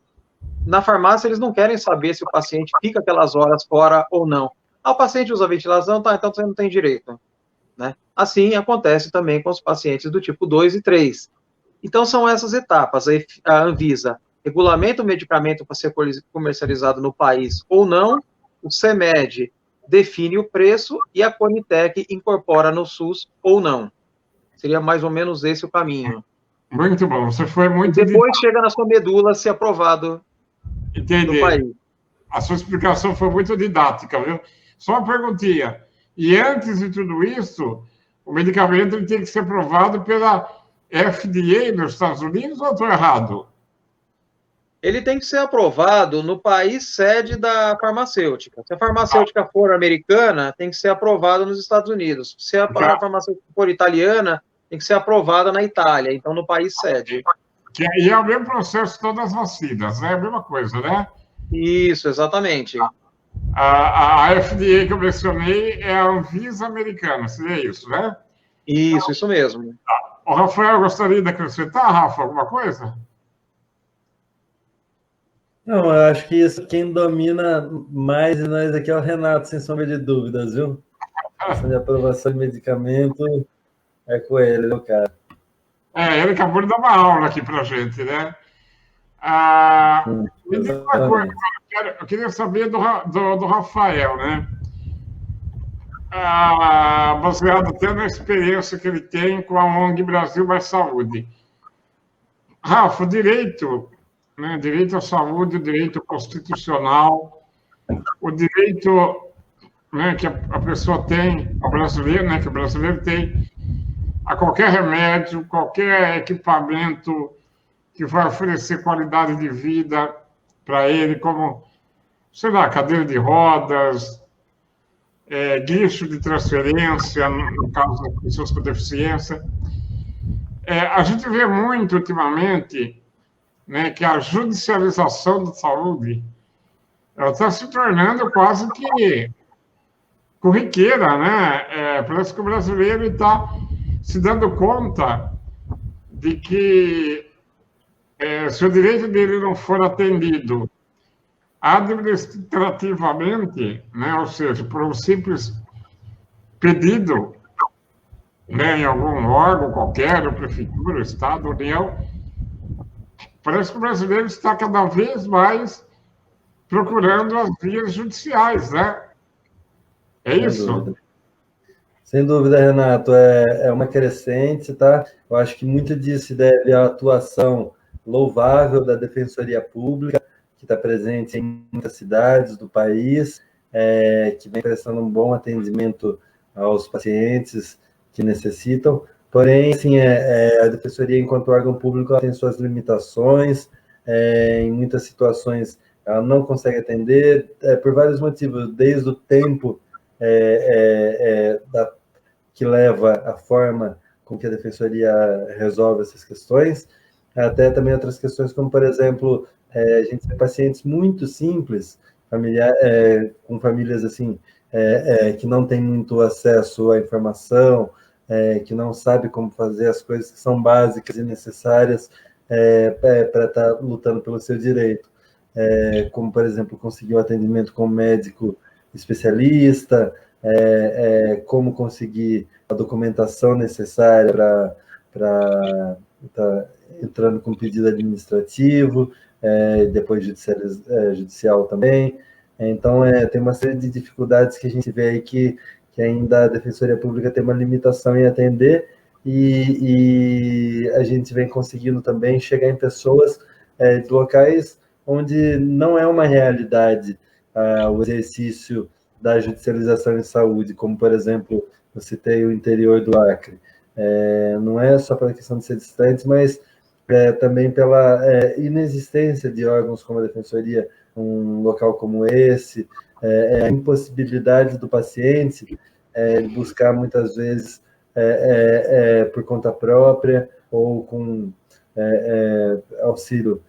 na farmácia eles não querem saber se o paciente fica aquelas horas fora ou não. O paciente usa ventilação, tá, então você não tem direito, né? Assim acontece também com os pacientes do tipo 2 e 3. Então são essas etapas, a Anvisa regulamenta o medicamento para ser comercializado no país ou não, o CMED define o preço e a Conitec incorpora no SUS ou não. Seria mais ou menos esse o caminho.
Muito bom, você foi muito...
E depois chega na sua medula se aprovado no país.
A sua explicação foi muito didática, viu? Só uma perguntinha. E antes de tudo isso, o medicamento ele tem que ser aprovado pela FDA nos Estados Unidos ou estou errado?
Ele tem que ser aprovado no país sede da farmacêutica. Se a farmacêutica for americana, tem que ser aprovada nos Estados Unidos. Se a farmacêutica for italiana, tem que ser aprovada na Itália, então no país sede.
Que aí é o mesmo processo de todas as vacinas, né? É a mesma coisa, né?
Isso, exatamente.
A FDA que eu mencionei é a Anvisa americana, seria isso, né?
Isso mesmo.
O Rafael gostaria de acrescentar, Rafa, alguma coisa?
Não, eu acho que isso quem domina mais de nós aqui é o Renato, sem sombra de dúvidas, viu? Questão de aprovação de medicamento é com ele, viu, cara?
Ele acabou de dar uma aula aqui pra gente, né? Me diga uma coisa, eu queria saber do Rafael, né? Baseado até na experiência que ele tem com a ONG Brasil Mais Saúde. Rafa, o direito, né? Direito à saúde, o direito constitucional, o direito, né, que a pessoa tem, o brasileiro, né, que o brasileiro tem, a qualquer remédio, qualquer equipamento que vai oferecer qualidade de vida para ele, como, sei lá, cadeira de rodas, guicho de transferência, no caso das pessoas com deficiência. A gente vê muito ultimamente, né, que a judicialização da saúde ela está se tornando quase que corriqueira, né? Parece que o brasileiro está se dando conta de que se o direito dele não for atendido administrativamente, né, ou seja, por um simples pedido, né, em algum órgão qualquer, ou prefeitura, Estado, União, parece que o brasileiro está cada vez mais procurando as vias judiciais, né? É isso?
Sem dúvida, Renato, é uma crescente, tá? Eu acho que muito disso se deve à atuação louvável da Defensoria Pública, que está presente em muitas cidades do país, que vem prestando um bom atendimento aos pacientes que necessitam. Porém, assim, a Defensoria, enquanto órgão público, ela tem suas limitações, em muitas situações ela não consegue atender, por vários motivos, desde o tempo que leva a forma com que a Defensoria resolve essas questões, até também outras questões, como, por exemplo, a gente tem pacientes muito simples, com famílias assim, que não têm muito acesso à informação, que não sabe como fazer as coisas que são básicas e necessárias para estar lutando pelo seu direito. Como, por exemplo, conseguir um atendimento com um médico especialista, como conseguir a documentação necessária para estar entrando com pedido administrativo, depois judicial também. Então, tem uma série de dificuldades que a gente vê aí que ainda a Defensoria Pública tem uma limitação em atender, e a gente vem conseguindo também chegar em pessoas de locais onde não é uma realidade o exercício da judicialização em saúde, como, por exemplo, eu citei o interior do Acre. Não é só pela questão de ser distante, mas também pela inexistência de órgãos como a Defensoria, um local como esse, a impossibilidade do paciente buscar, muitas vezes, por conta própria ou com auxílio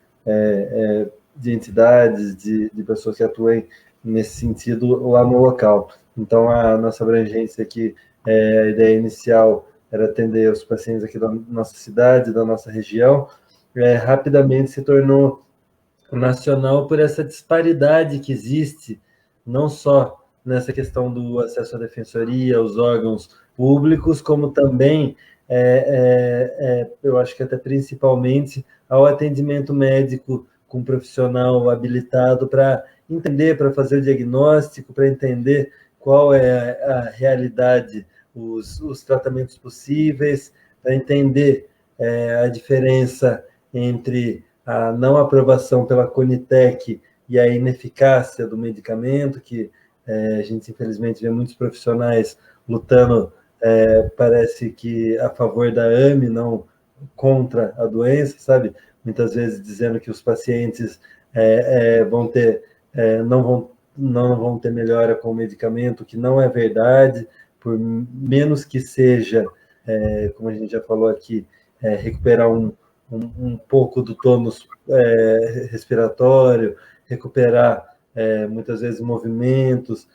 de entidades, de pessoas que atuem nesse sentido lá no local. Então, a nossa abrangência aqui, a ideia inicial era atender os pacientes aqui da nossa cidade, da nossa região, rapidamente se tornou nacional por essa disparidade que existe, não só nessa questão do acesso à defensoria, aos órgãos públicos, como também, eu acho que até principalmente, ao atendimento médico com um profissional habilitado para entender, para fazer o diagnóstico, para entender qual é a realidade, os tratamentos possíveis, para entender a diferença entre a não aprovação pela Conitec e a ineficácia do medicamento, que a gente, infelizmente, vê muitos profissionais lutando, parece que a favor da AME, não contra a doença, sabe? Muitas vezes dizendo que os pacientes não vão ter melhora com o medicamento, que não é verdade, por menos que seja, como a gente já falou aqui, recuperar um pouco do tônus respiratório, recuperar muitas vezes movimentos,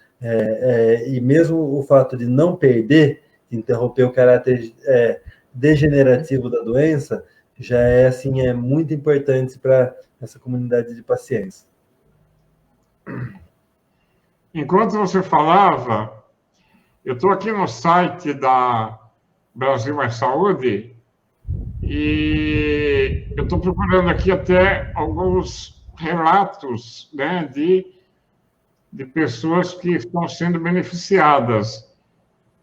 e mesmo o fato de não perder, de interromper o caráter degenerativo da doença, já assim, muito importante para essa comunidade de pacientes.
Enquanto você falava, eu estou aqui no site da Brasil Mais Saúde e eu estou procurando aqui até alguns relatos, né, de pessoas que estão sendo beneficiadas.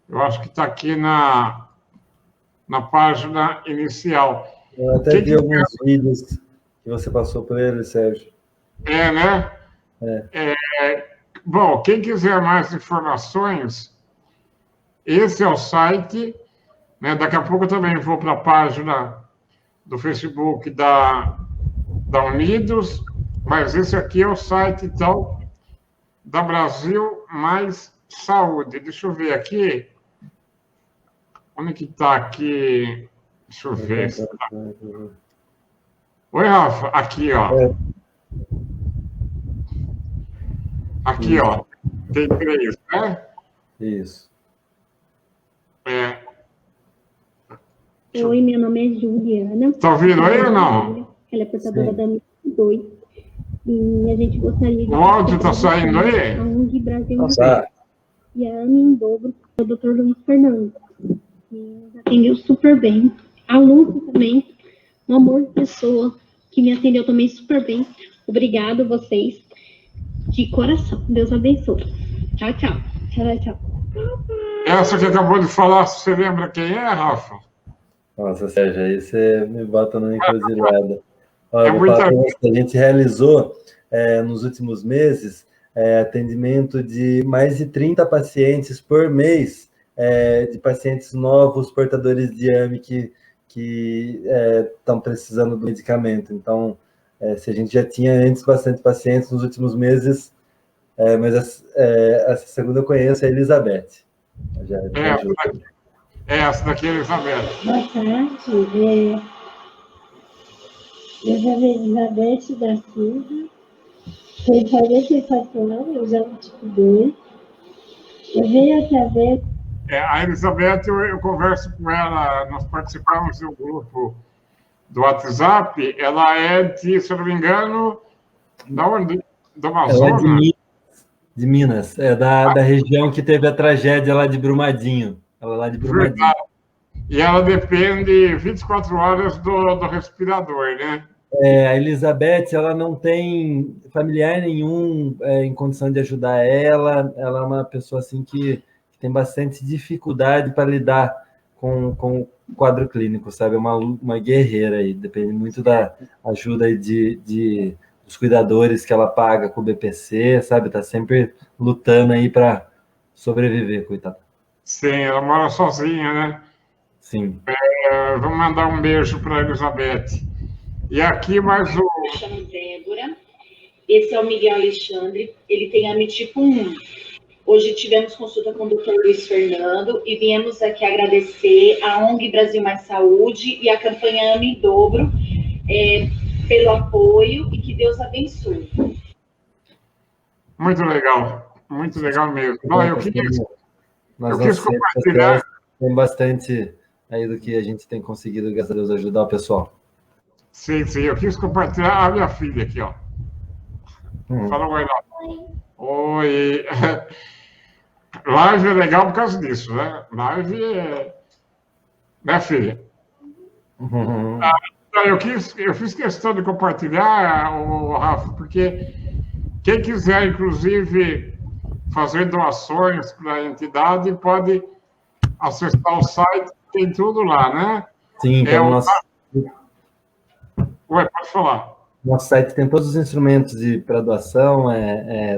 Eu acho que está aqui na página inicial.
Eu até vi alguns vídeos que você passou por ele, Sérgio.
Né? Bom, quem quiser mais informações, esse é o site, né? Daqui a pouco eu também vou para a página do Facebook da Unidos, mas esse aqui é o site, então, da Brasil Mais Saúde. Deixa eu ver aqui. Onde que está aqui? Deixa eu ver. Oi, Rafa. Aqui, ó. Aqui, ó. Tem 3, né?
Isso.
Oi, meu nome é Juliana.
Tá ouvindo aí ou não?
Ela é portadora da MIS 2. E a gente gostaria de...
O áudio tá saindo aí?
A ONG Brasil
Tá.
e a AME em dobro, o Dr. Luiz Fernando. Que nos atendeu super bem. A Lúcia também, um amor de pessoa, que me atendeu também super bem. Obrigado vocês, de coração. Deus abençoe. Tchau, tchau. Tchau, tchau.
Essa que acabou de falar, você lembra quem é, Rafa?
Nossa, Sérgio, aí você me bota numa encruzilhada. Olha,
É muita...
A gente realizou, nos últimos meses, atendimento de mais de 30 pacientes por mês, de pacientes novos, portadores de AME, que estão precisando do medicamento. Então, se a gente já tinha antes bastante pacientes nos últimos meses, mas essa segunda eu conheço, é a Elizabeth.
Essa daqui é a Elizabeth.
Boa tarde. Eu já vi Elizabeth da Silva. Tem 44 anos, eu já não tipo 2. Eu venho através.
A Elizabeth, eu converso com ela, nós participamos de um grupo do WhatsApp. Ela é de, se eu não me engano, da onde? Do Amazonas?
Ela é de Minas, da região que teve a tragédia lá de Brumadinho. Ela é lá de Brumadinho.
Verdade. E ela depende 24 horas do respirador, né?
A Elizabeth, ela não tem familiar nenhum em condição de ajudar ela. Ela é uma pessoa assim que tem bastante dificuldade para lidar com o quadro clínico, sabe? É uma guerreira aí, depende muito da ajuda aí dos cuidadores que ela paga com o BPC, sabe? Tá sempre lutando aí para sobreviver, coitada.
Sim, ela mora sozinha, né?
Sim.
Vamos mandar um beijo para a Elizabeth. E aqui mais um...
Eu me chamo Débora. Esse é o Miguel Alexandre. Ele tem AME tipo 1. Hoje tivemos consulta com o Dr. Luiz Fernando e viemos aqui agradecer a ONG Brasil Mais Saúde e a campanha AME em dobro pelo apoio e que Deus abençoe.
Muito legal mesmo. Não, eu quis compartilhar.
Tem bastante aí do que a gente tem conseguido, graças a Deus, ajudar o pessoal.
Sim, eu quis compartilhar a minha filha aqui, ó. Fala oi lá. Oi. Live é legal por causa disso, né? Live né, filha? Eu fiz questão de compartilhar, Rafa, porque quem quiser, inclusive, fazer doações para a entidade, pode acessar o site, tem tudo lá, né?
Sim, então
Ué, pode falar.
Nosso site tem todos os instrumentos para doação,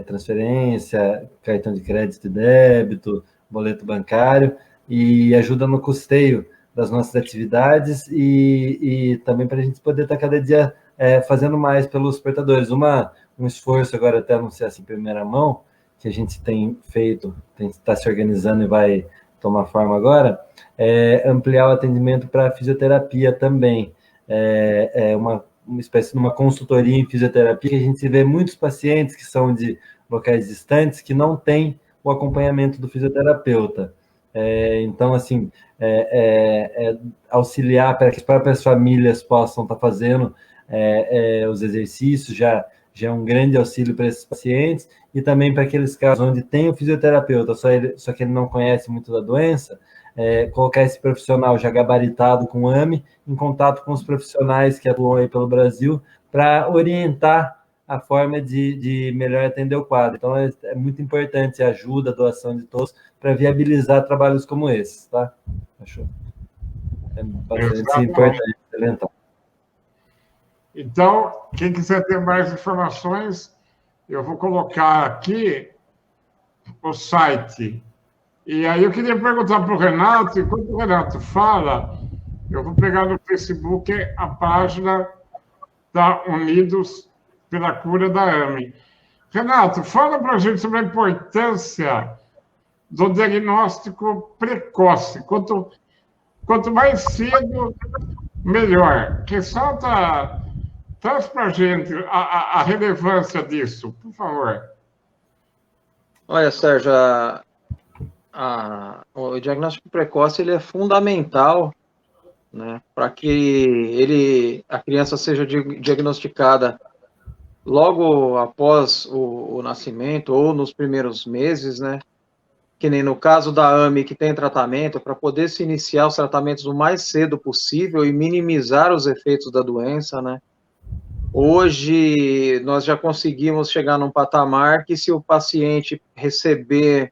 transferência, cartão de crédito e débito, boleto bancário, e ajuda no custeio das nossas atividades e também para a gente poder estar cada dia fazendo mais pelos portadores. Um esforço agora, até anunciar assim, em primeira mão, que a gente tem feito, está se organizando e vai tomar forma agora, é ampliar o atendimento para fisioterapia também. Uma espécie de uma consultoria em fisioterapia, que a gente vê muitos pacientes que são de locais distantes que não têm o acompanhamento do fisioterapeuta. Então, assim, auxiliar para que as próprias famílias possam estar fazendo os exercícios já é um grande auxílio para esses pacientes, e também para aqueles casos onde tem o fisioterapeuta, só que ele não conhece muito da doença, colocar esse profissional já gabaritado com AME em contato com os profissionais que atuam aí pelo Brasil para orientar a forma de melhor atender o quadro. Então, é muito importante a ajuda, a doação de todos para viabilizar trabalhos como esses, tá? Achou? É bastante importante salientar.
Então, quem quiser ter mais informações, eu vou colocar aqui o site. E aí eu queria perguntar para o Renato, enquanto o Renato fala, eu vou pegar no Facebook a página da Unidos pela Cura da AME. Renato, fala para a gente sobre a importância do diagnóstico precoce. Quanto mais cedo, melhor. Traz para a gente a relevância disso, por favor.
Olha, Sérgio, o diagnóstico precoce ele é fundamental, né, para que a criança seja diagnosticada logo após o nascimento ou nos primeiros meses, né? Que nem no caso da AME, que tem tratamento, para poder se iniciar os tratamentos o mais cedo possível e minimizar os efeitos da doença, né? Hoje, nós já conseguimos chegar num patamar que, se o paciente receber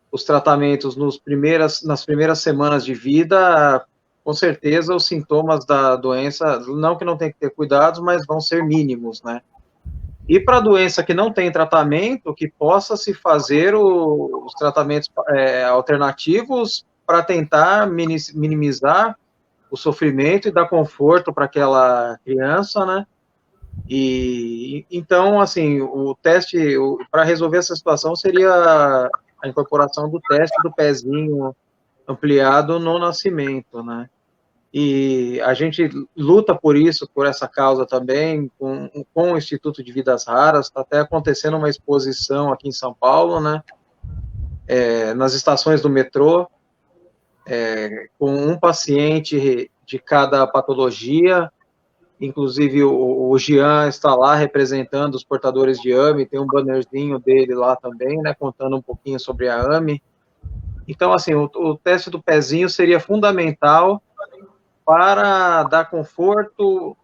os tratamentos nas primeiras semanas de vida, com certeza os sintomas da doença, não que não tem que ter cuidados, mas vão ser mínimos, né? E para a doença que não tem tratamento, que possa se fazer os tratamentos alternativos para tentar minimizar o sofrimento e dar conforto para aquela criança, né? E então, assim, o teste para resolver essa situação seria a incorporação do teste do pezinho ampliado no nascimento, né? E a gente luta por isso, por essa causa também, com o Instituto de Vidas Raras. Está até acontecendo uma exposição aqui em São Paulo, né? Nas estações do metrô, com um paciente de cada patologia. Inclusive, o Jean está lá representando os portadores de AME, tem um bannerzinho dele lá também, né, contando um pouquinho sobre a AME. Então, assim, o teste do pezinho seria fundamental para dar conforto,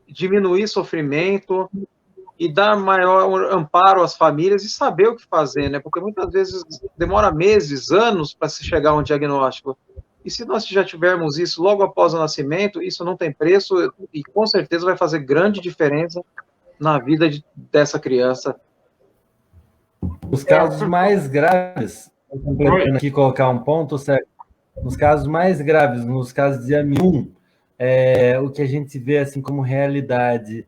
diminuir sofrimento e dar maior amparo às famílias e saber o que fazer, né? Porque muitas vezes demora meses, anos para se chegar a um diagnóstico. E se nós já tivermos isso logo após o nascimento, isso não tem preço e com certeza vai fazer grande diferença na vida dessa criança.
Os casos mais graves, completando aqui, colocar um ponto certo. Nos casos mais graves, nos casos de AME 1, o que a gente vê assim como realidade,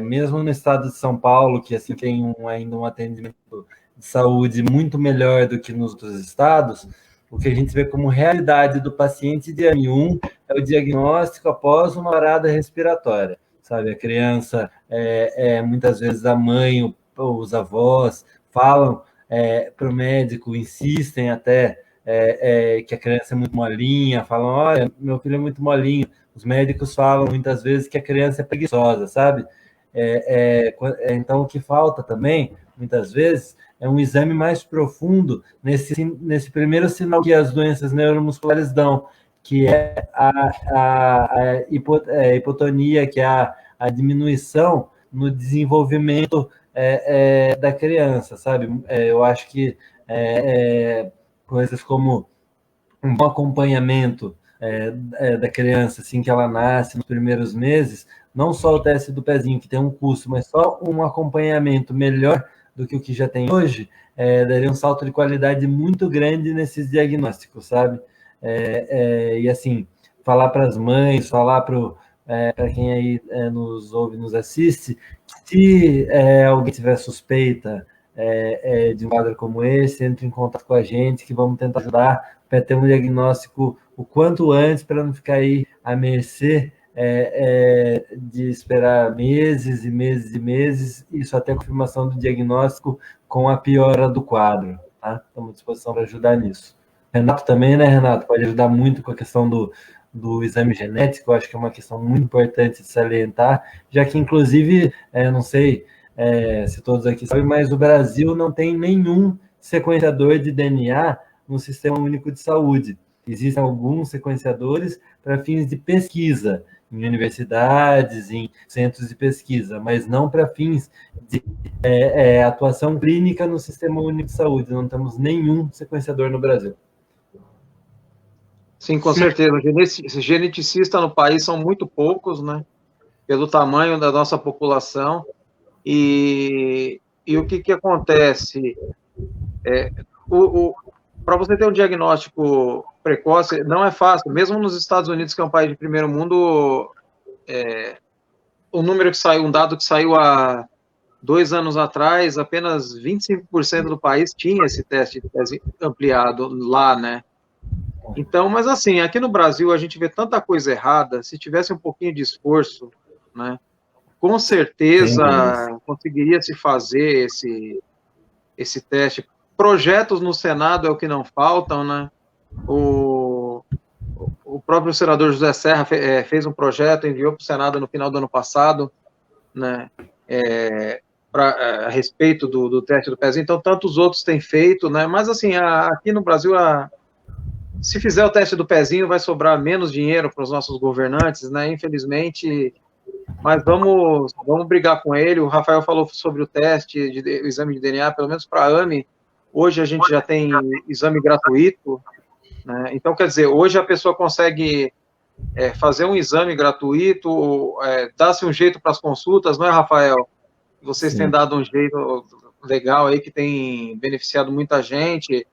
mesmo no estado de São Paulo, que assim tem ainda um atendimento de saúde muito melhor do que nos outros estados, o que a gente vê como realidade do paciente de AME 1 é o diagnóstico após uma parada respiratória, sabe? A criança, muitas vezes a mãe, os avós falam para o médico, insistem até que a criança é muito molinha, falam, olha, meu filho é muito molinho. Os médicos falam muitas vezes que a criança é preguiçosa, sabe? Então, o que falta também, muitas vezes, é um exame mais profundo nesse primeiro sinal que as doenças neuromusculares dão, que é a hipotonia, que é a diminuição no desenvolvimento da criança, sabe? Eu acho que coisas como um bom acompanhamento da criança, assim que ela nasce, nos primeiros meses, não só o teste do pezinho, que tem um custo, mas só um acompanhamento melhor do que o que já tem hoje, daria um salto de qualidade muito grande nesses diagnósticos, sabe? E assim, falar para as mães, falar para quem aí nos ouve, nos assiste, se alguém tiver suspeita de um quadro como esse, entre em contato com a gente, que vamos tentar ajudar para ter um diagnóstico o quanto antes, para não ficar aí à mercê de esperar meses e meses e meses, isso até a confirmação do diagnóstico com a piora do quadro, tá? Estamos à disposição para ajudar nisso. Renato também, né, Renato? Pode ajudar muito com a questão do exame genético, eu acho que é uma questão muito importante de salientar, já que, inclusive, não sei se todos aqui sabem, mas o Brasil não tem nenhum sequenciador de DNA no Sistema Único de Saúde. Existem alguns sequenciadores para fins de pesquisa, em universidades, em centros de pesquisa, mas não para fins de atuação clínica no Sistema Único de Saúde. Não temos nenhum sequenciador no Brasil.
Sim, com certeza. Geneticistas no país são muito poucos, né? Pelo tamanho da nossa população. E o que acontece? Para você ter um diagnóstico precoce, não é fácil. Mesmo nos Estados Unidos, que é um país de primeiro mundo, o número que saiu, um dado que saiu há 2 anos atrás, apenas 25% do país tinha esse teste ampliado lá, né? Então, mas assim, aqui no Brasil a gente vê tanta coisa errada, se tivesse um pouquinho de esforço, né, com certeza conseguiria se fazer esse teste. Projetos no Senado é o que não faltam, né? O próprio senador José Serra fez um projeto, enviou para o Senado no final do ano passado, né, a respeito do teste do pezinho. Então, tantos outros têm feito, né? Mas assim, aqui no Brasil, se fizer o teste do pezinho, vai sobrar menos dinheiro para os nossos governantes, né? Infelizmente, mas vamos brigar com ele. O Rafael falou sobre o teste, o exame de DNA, pelo menos para a AME. Hoje a gente já tem exame gratuito, né? Então, quer dizer, hoje a pessoa consegue fazer um exame gratuito, dar-se um jeito para as consultas, não é, Rafael? Vocês têm dado um jeito legal aí, que tem beneficiado muita gente,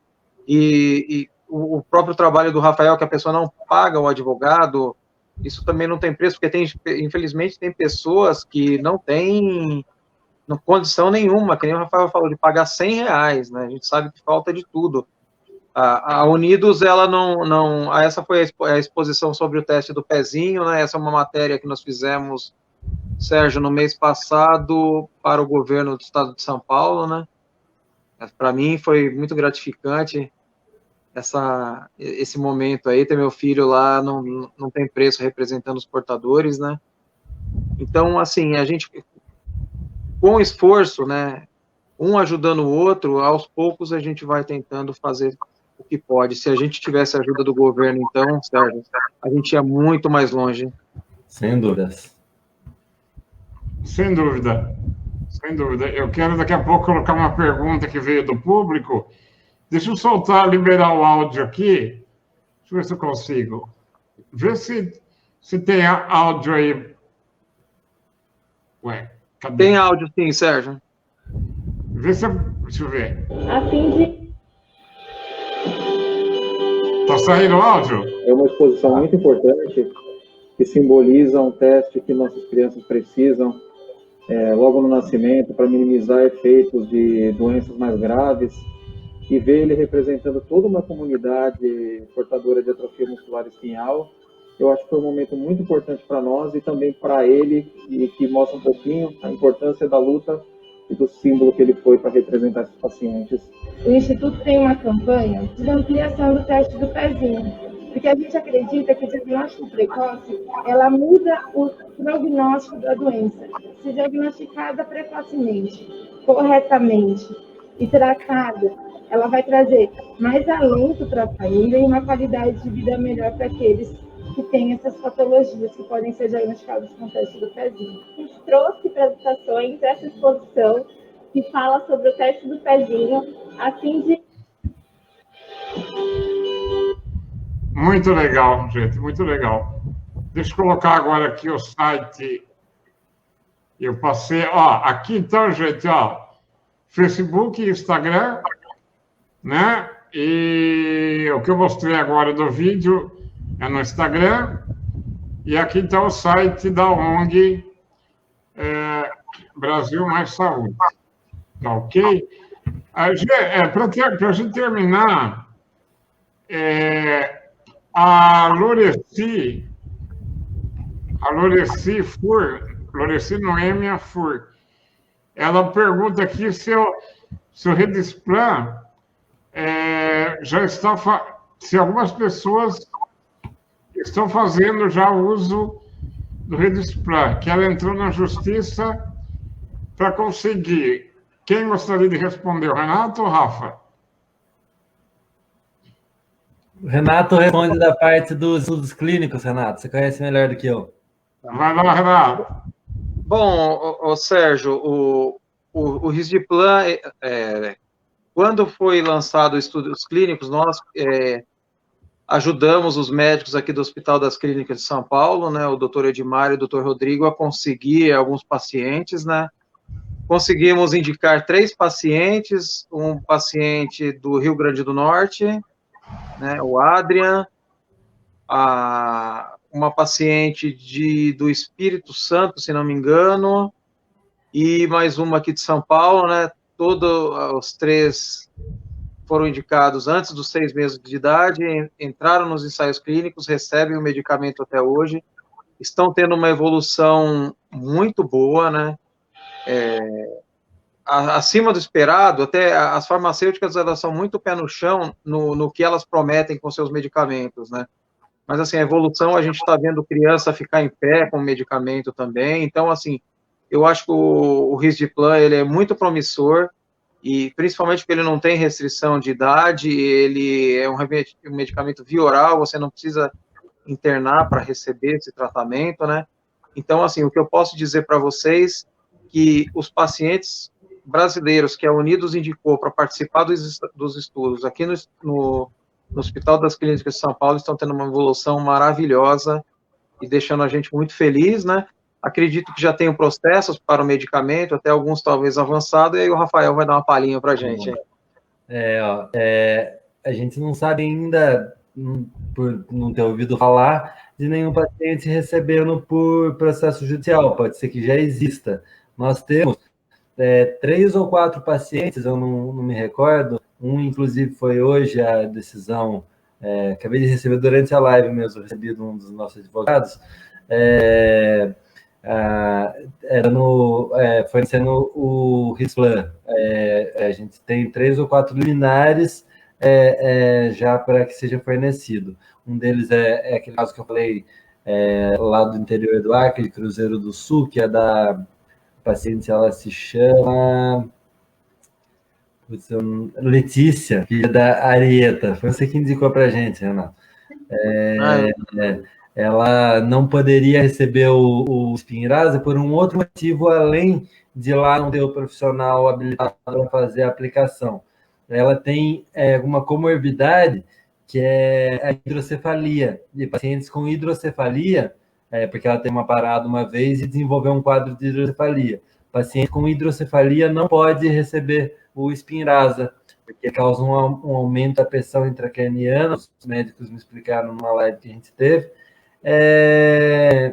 e o próprio trabalho do Rafael, que a pessoa não paga o advogado, isso também não tem preço, porque infelizmente tem pessoas que não têm condição nenhuma, que nem o Rafael falou, de pagar R$100, né? A gente sabe que falta de tudo. A Unidos, ela não essa foi a exposição sobre o teste do pezinho, né? Essa é uma matéria que nós fizemos, Sérgio, no mês passado, para o governo do estado de São Paulo, né? Para mim foi muito gratificante esse momento aí, ter meu filho lá, não tem preço, representando os portadores, né? Então, assim, a gente, com esforço, né, um ajudando o outro, aos poucos a gente vai tentando fazer o que pode. Se a gente tivesse a ajuda do governo, então, Sérgio, a gente ia muito mais longe.
Sem dúvidas.
Sem dúvida. Sem dúvida. Eu quero daqui a pouco colocar uma pergunta que veio do público. Deixa eu liberar o áudio aqui. Deixa eu ver se eu consigo. Vê se tem áudio aí. Ué, cadê?
Tem áudio sim, Sérgio.
Deixa eu ver.
A fim de...
Tá saindo o áudio?
É uma exposição muito importante que simboliza um teste que nossas crianças precisam logo no nascimento para minimizar efeitos de doenças mais graves, e ver ele representando toda uma comunidade portadora de atrofia muscular espinhal. Eu acho que foi um momento muito importante para nós e também para ele, e que mostra um pouquinho a importância da luta e do símbolo que ele foi para representar esses pacientes.
O Instituto tem uma campanha de ampliação do teste do pezinho, porque a gente acredita que o diagnóstico precoce, ela muda o prognóstico da doença. Se diagnosticada precocemente, corretamente e tratada, ela vai trazer mais alento para a família e uma qualidade de vida melhor para aqueles que têm essas patologias que podem ser diagnosticadas com o teste do pezinho.
A gente trouxe para as estações essa exposição que fala sobre o teste do pezinho, a fim de...
Muito legal, gente, muito legal. Deixa eu colocar agora aqui o site. Eu passei, ó, aqui então, gente, ó, Facebook e Instagram, né? E o que eu mostrei agora do vídeo é no Instagram. E aqui está o site da ONG Brasil Mais Saúde. Tá ok? Para a gente terminar, a Loreci Noêmia Fur, ela pergunta aqui se o Redisplan já está... Se algumas pessoas estão fazendo já uso do Redisplan, que ela entrou na justiça para conseguir. Quem gostaria de responder, o Renato ou o Rafa?
O Renato responde da parte dos estudos clínicos, Renato. Você conhece melhor do que eu.
Vai lá, Renato.
Bom, Sérgio, o Risdiplan, quando foi lançado os estudos clínicos, nós ajudamos os médicos aqui do Hospital das Clínicas de São Paulo, né, o doutor Edmar e o doutor Rodrigo, a conseguir alguns pacientes, né? Conseguimos indicar 3 pacientes, um paciente do Rio Grande do Norte, né, o Adrian, uma paciente do Espírito Santo, se não me engano, e mais uma aqui de São Paulo, né? Todos os 3 foram indicados antes dos 6 meses de idade, entraram nos ensaios clínicos, recebem o medicamento até hoje, estão tendo uma evolução muito boa, né? Acima do esperado. Até as farmacêuticas, elas são muito pé no chão no que elas prometem com seus medicamentos, né? Mas, assim, a evolução, a gente está vendo criança ficar em pé com o medicamento também. Então, assim, eu acho que o Risdiplan, ele é muito promissor, e principalmente porque ele não tem restrição de idade, ele é um medicamento via oral, você não precisa internar para receber esse tratamento, né? Então, assim, o que eu posso dizer para vocês, que os pacientes brasileiros que a Unidos indicou para participar dos estudos aqui no Hospital das Clínicas de São Paulo estão tendo uma evolução maravilhosa e deixando a gente muito feliz, né? Acredito que já tem processos para o medicamento, até alguns talvez avançados, e aí o Rafael vai dar uma palhinha para a gente.
A gente não sabe ainda, por não ter ouvido falar, de nenhum paciente recebendo por processo judicial. Pode ser que já exista. Nós temos 3 ou 4 pacientes, eu não me recordo. Um, inclusive, foi hoje a decisão, acabei de receber durante a live mesmo, recebi de um dos nossos advogados, fornecendo o Risdiplan. A gente tem 3 ou 4 liminares já para que seja fornecido. Um deles é aquele caso que eu falei lá do interior do Acre, de Cruzeiro do Sul, que é da paciente, ela se chama Letícia, filha da Arieta. Foi você que indicou para a gente, Renato. Ela não poderia receber o Spinraza por um outro motivo, além de lá não ter o profissional habilitado para fazer a aplicação. Ela tem uma comorbidade, que é a hidrocefalia. E pacientes com hidrocefalia, porque ela tem uma parada uma vez e desenvolveu um quadro de hidrocefalia. Paciente com hidrocefalia não pode receber o Spinraza, porque causa um aumento da pressão intracraniana. Os médicos me explicaram numa live que a gente teve.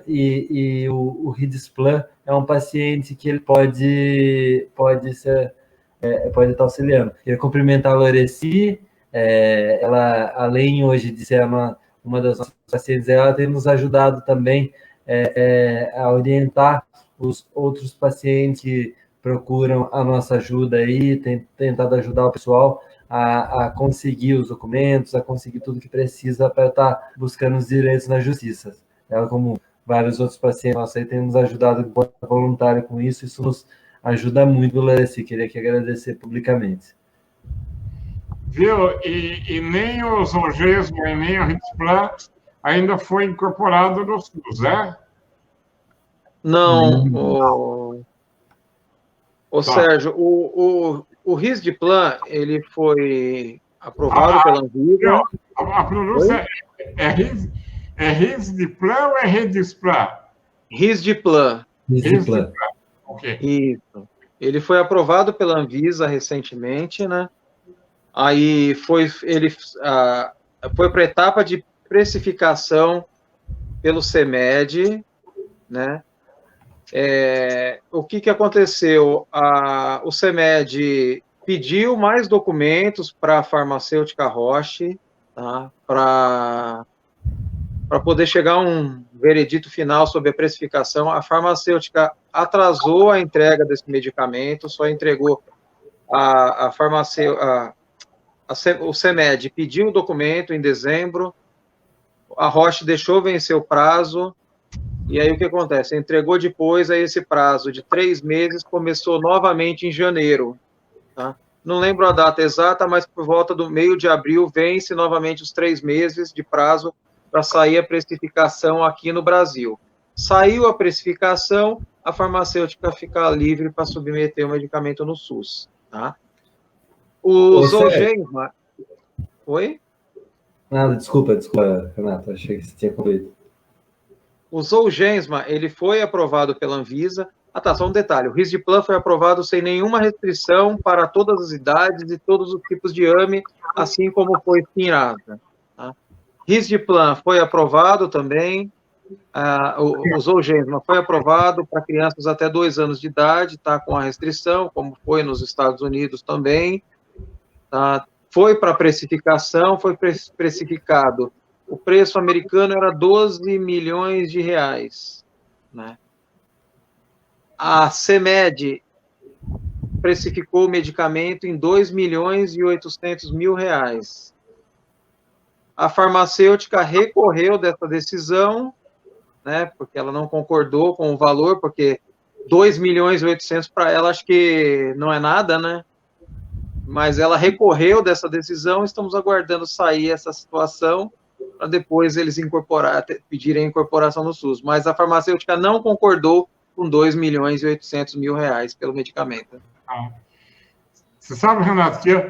E o Risdiplan é um paciente que ele pode estar auxiliando. Queria cumprimentar a Loreci. Ela, além hoje de ser uma das nossas pacientes, ela tem nos ajudado também a orientar os outros pacientes que procuram a nossa ajuda aí, tem tentado ajudar o pessoal a conseguir os documentos, a conseguir tudo que precisa para estar buscando os direitos na justiça. Ela, como vários outros pacientes nossos aí, tem nos ajudado enquanto voluntário com isso nos ajuda muito, Loreci. Queria aqui agradecer publicamente.
Viu? E nem o Zolgensma e nem o Risdiplan ainda foi incorporado no SUS, né?
Não, Sérgio, o Risdiplan, ele foi aprovado pela Anvisa.
A pronúncia é Risdiplan ou é Redisplan?
Risdiplan.
Risdiplan.
Ok.
Isso. Ele foi aprovado pela Anvisa recentemente, né? Aí ele foi para a etapa de precificação pelo CEMED, né? O que aconteceu? O CEMED pediu mais documentos para a farmacêutica Roche, tá? Para poder chegar a um veredito final sobre a precificação. A farmacêutica atrasou a entrega desse medicamento, só entregou o CEMED pediu o documento em dezembro, a Roche deixou vencer o prazo, e aí o que acontece? Entregou depois, aí esse prazo de 3 meses começou novamente em janeiro, tá? Não lembro a data exata, mas por volta do meio de abril vence novamente os 3 meses de prazo para sair a precificação aqui no Brasil. Saiu a precificação, a farmacêutica fica livre para submeter o medicamento no SUS, tá? O Zolgensma... Oi?
Nada, desculpa, Renato, achei que você tinha concluído.
O Zolgensma, ele foi aprovado pela Anvisa. Só um detalhe, o Risdiplan foi aprovado sem nenhuma restrição para todas as idades e todos os tipos de AME, assim como foi Spinraza. Tá? Risdiplan foi aprovado também, o Zolgensma foi aprovado para crianças até 2 anos de idade, tá, com a restrição, como foi nos Estados Unidos também. Tá? Foi para precificação, foi precificado. O preço americano era 12 milhões de reais, né? A CEMED precificou o medicamento em 2 milhões e 800 mil reais. A farmacêutica recorreu dessa decisão, né, porque ela não concordou com o valor, porque 2 milhões e 800 para ela acho que não é nada, né? Mas ela recorreu dessa decisão, estamos aguardando sair essa situação para depois eles pedirem a incorporação no SUS. Mas a farmacêutica não concordou com 2 milhões e 800 mil reais pelo medicamento.
Você sabe, Renato, que eu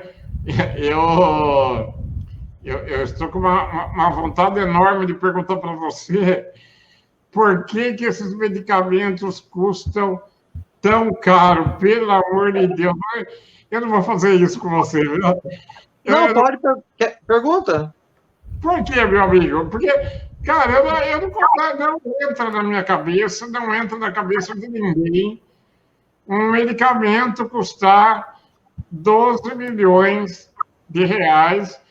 estou com uma vontade enorme de perguntar para você por que esses medicamentos custam tão caro, pelo amor de Deus. Eu não vou fazer isso com você, viu?
Pode. Pergunta.
Por quê, meu amigo? Porque, cara, não entra na minha cabeça, não entra na cabeça de ninguém um medicamento custar 12 milhões de reais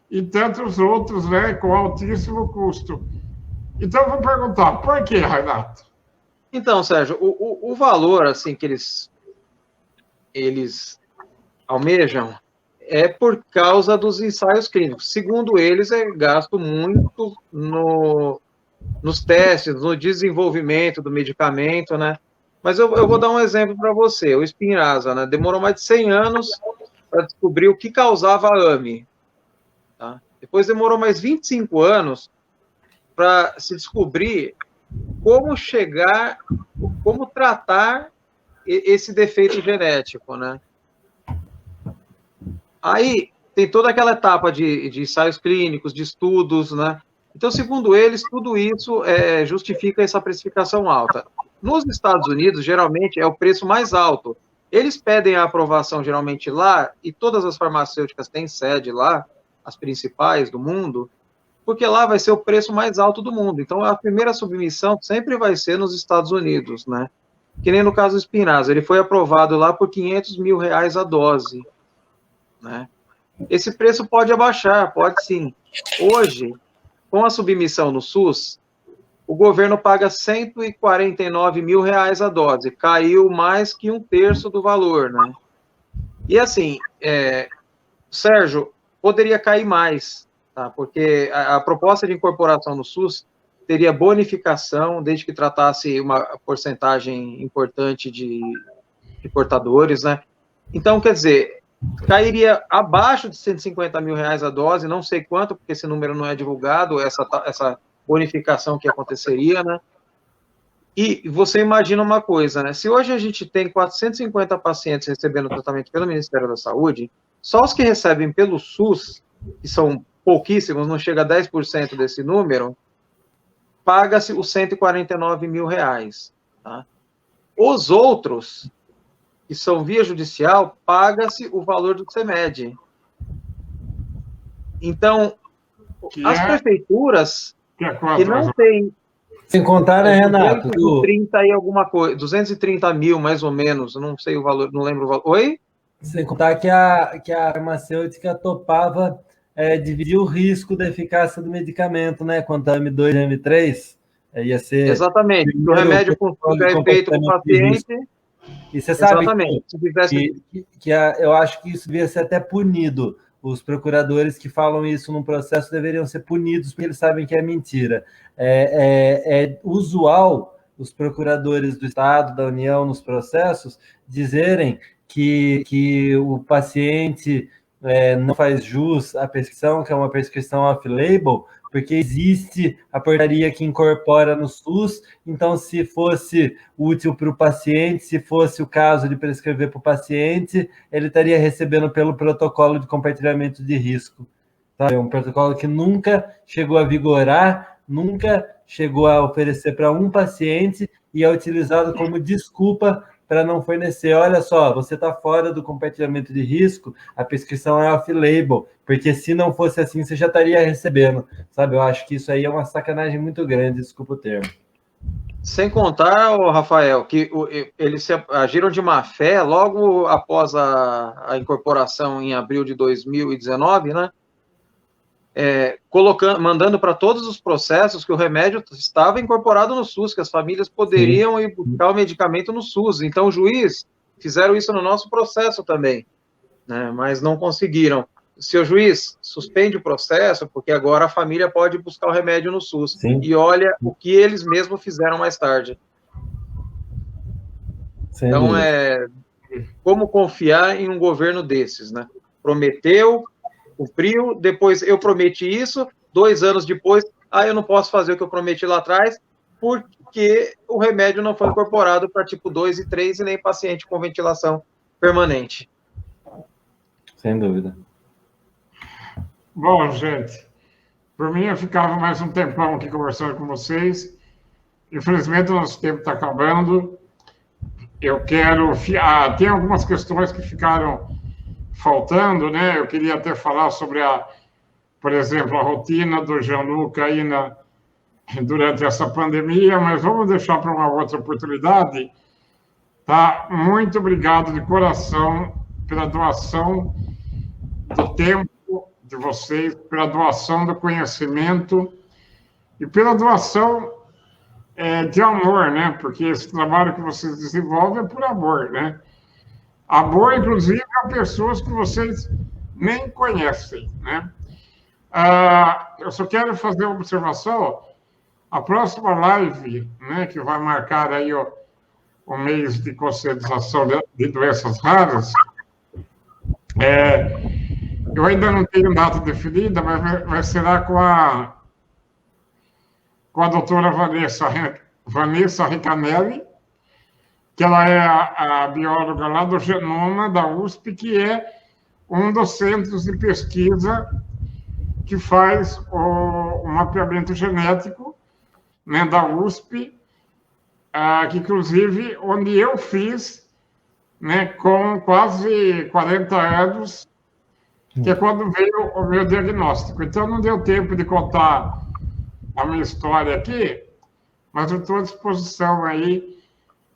e tantos outros, né, com altíssimo custo. Então, eu vou perguntar, por quê, Renato?
Então, Sérgio, o valor, assim, que eles almejam é por causa dos ensaios clínicos. Segundo eles, é gasto muito nos testes, no desenvolvimento do medicamento, né? Mas eu vou dar um exemplo para você. O Spinraza, né? Demorou mais de 100 anos para descobrir o que causava AME. Tá? Depois demorou mais 25 anos para se descobrir como tratar esse defeito genético, né? Aí tem toda aquela etapa de ensaios clínicos, de estudos, né? Então, segundo eles, tudo isso justifica essa precificação alta. Nos Estados Unidos, geralmente, é o preço mais alto. Eles pedem a aprovação, geralmente, lá, e todas as farmacêuticas têm sede lá, as principais do mundo, porque lá vai ser o preço mais alto do mundo. Então, a primeira submissão sempre vai ser nos Estados Unidos, né? Que nem no caso do Spinraza, ele foi aprovado lá por 500 mil reais a dose, né? Esse preço pode abaixar, pode sim. Hoje, com a submissão no SUS, o governo paga 149 mil reais a dose, caiu mais que 1/3 do valor, né? E assim, Sérgio, poderia cair mais, tá? Porque a proposta de incorporação no SUS teria bonificação, desde que tratasse uma porcentagem importante de portadores, né? Então, quer dizer, cairia abaixo de 150 mil reais a dose, não sei quanto, porque esse número não é divulgado, essa bonificação que aconteceria, né? E você imagina uma coisa, né? Se hoje a gente tem 450 pacientes recebendo tratamento pelo Ministério da Saúde, Só os que recebem pelo SUS, que são pouquíssimos, não chega a 10% desse número, paga-se os R$149 mil. Tá? Os outros, que são via judicial, paga-se o valor do CEMED. Então, as prefeituras que não têm...
Sem contar, né, Renato?
230 e alguma coisa, 230 mil, mais ou menos, não sei o valor, não lembro o valor. Oi?
Sem contar que a farmacêutica topava dividir o risco da eficácia do medicamento, né? Quanto a M2 e M3, ia ser...
Exatamente, o remédio com efeito para o paciente...
E você sabe eu acho que isso devia ser até punido. Os procuradores que falam isso num processo deveriam ser punidos, porque eles sabem que é mentira. É usual os procuradores do Estado, da União, nos processos, dizerem que o paciente não faz jus à prescrição, que é uma prescrição off-label, porque existe a portaria que incorpora no SUS, então se fosse útil para o paciente, se fosse o caso de prescrever para o paciente, ele estaria recebendo pelo protocolo de compartilhamento de risco. Sabe? É um protocolo que nunca chegou a vigorar, nunca chegou a oferecer para um paciente e é utilizado como desculpa para não fornecer. Olha só, você está fora do compartilhamento de risco, a prescrição é off-label, porque se não fosse assim, você já estaria recebendo, sabe? Eu acho que isso aí é uma sacanagem muito grande, desculpa o termo.
Sem contar, Rafael, que eles agiram de má fé logo após a incorporação em abril de 2019, né? Mandando para todos os processos que o remédio estava incorporado no SUS, que as famílias poderiam ir buscar o medicamento no SUS. Então, o juiz, fizeram isso no nosso processo também, né? Mas não conseguiram. Seu juiz, suspende o processo, porque agora a família pode buscar o remédio no SUS. Sim. E olha o que eles mesmos fizeram mais tarde. Sem então, dúvida. Como confiar em um governo desses, né? Prometeu, cumpriu, depois eu prometi isso, 2 anos depois, eu não posso fazer o que eu prometi lá atrás, porque o remédio não foi incorporado para tipo 2 e 3 e nem paciente com ventilação permanente.
Sem dúvida.
Bom, gente, por mim eu ficava mais um tempão aqui conversando com vocês. Infelizmente o nosso tempo está acabando. Eu quero... tem algumas questões que ficaram faltando, né? Eu queria até falar sobre por exemplo, a rotina do Gianluca aí durante essa pandemia, mas vamos deixar para uma outra oportunidade, tá? Muito obrigado de coração pela doação do tempo de vocês, pela doação do conhecimento e pela doação de amor, né? Porque esse trabalho que vocês desenvolvem é por amor, né? Amor, inclusive, a pessoas que vocês nem conhecem, né? Eu só quero fazer uma observação. A próxima live, né, que vai marcar aí o mês de conscientização de doenças raras, eu ainda não tenho data definida, mas será com a doutora Vanessa Ricanelli, que ela é a bióloga lá do Genoma, da USP, que é um dos centros de pesquisa que faz o mapeamento genético, né, da USP, que inclusive onde eu fiz, né, com quase 40 anos, que é quando veio o meu diagnóstico. Então não deu tempo de contar a minha história aqui, mas eu estou à disposição aí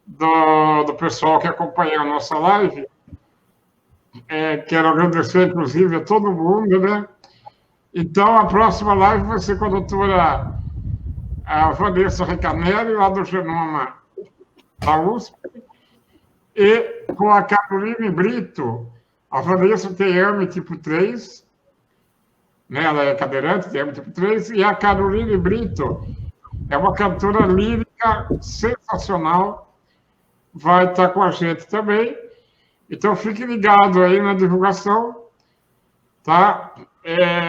do pessoal que acompanhou a nossa live. Quero agradecer, inclusive, a todo mundo, né? Então, a próxima live vai ser com a doutora Vanessa Ricanelli, lá do Genoma da USP, e com a Caroline Brito. A Vanessa tem EAME tipo 3, né? Ela é cadeirante, tem EAME tipo 3, e a Caroline Brito é uma cantora lírica sensacional, vai estar com a gente também. Então, fique ligado aí na divulgação, tá?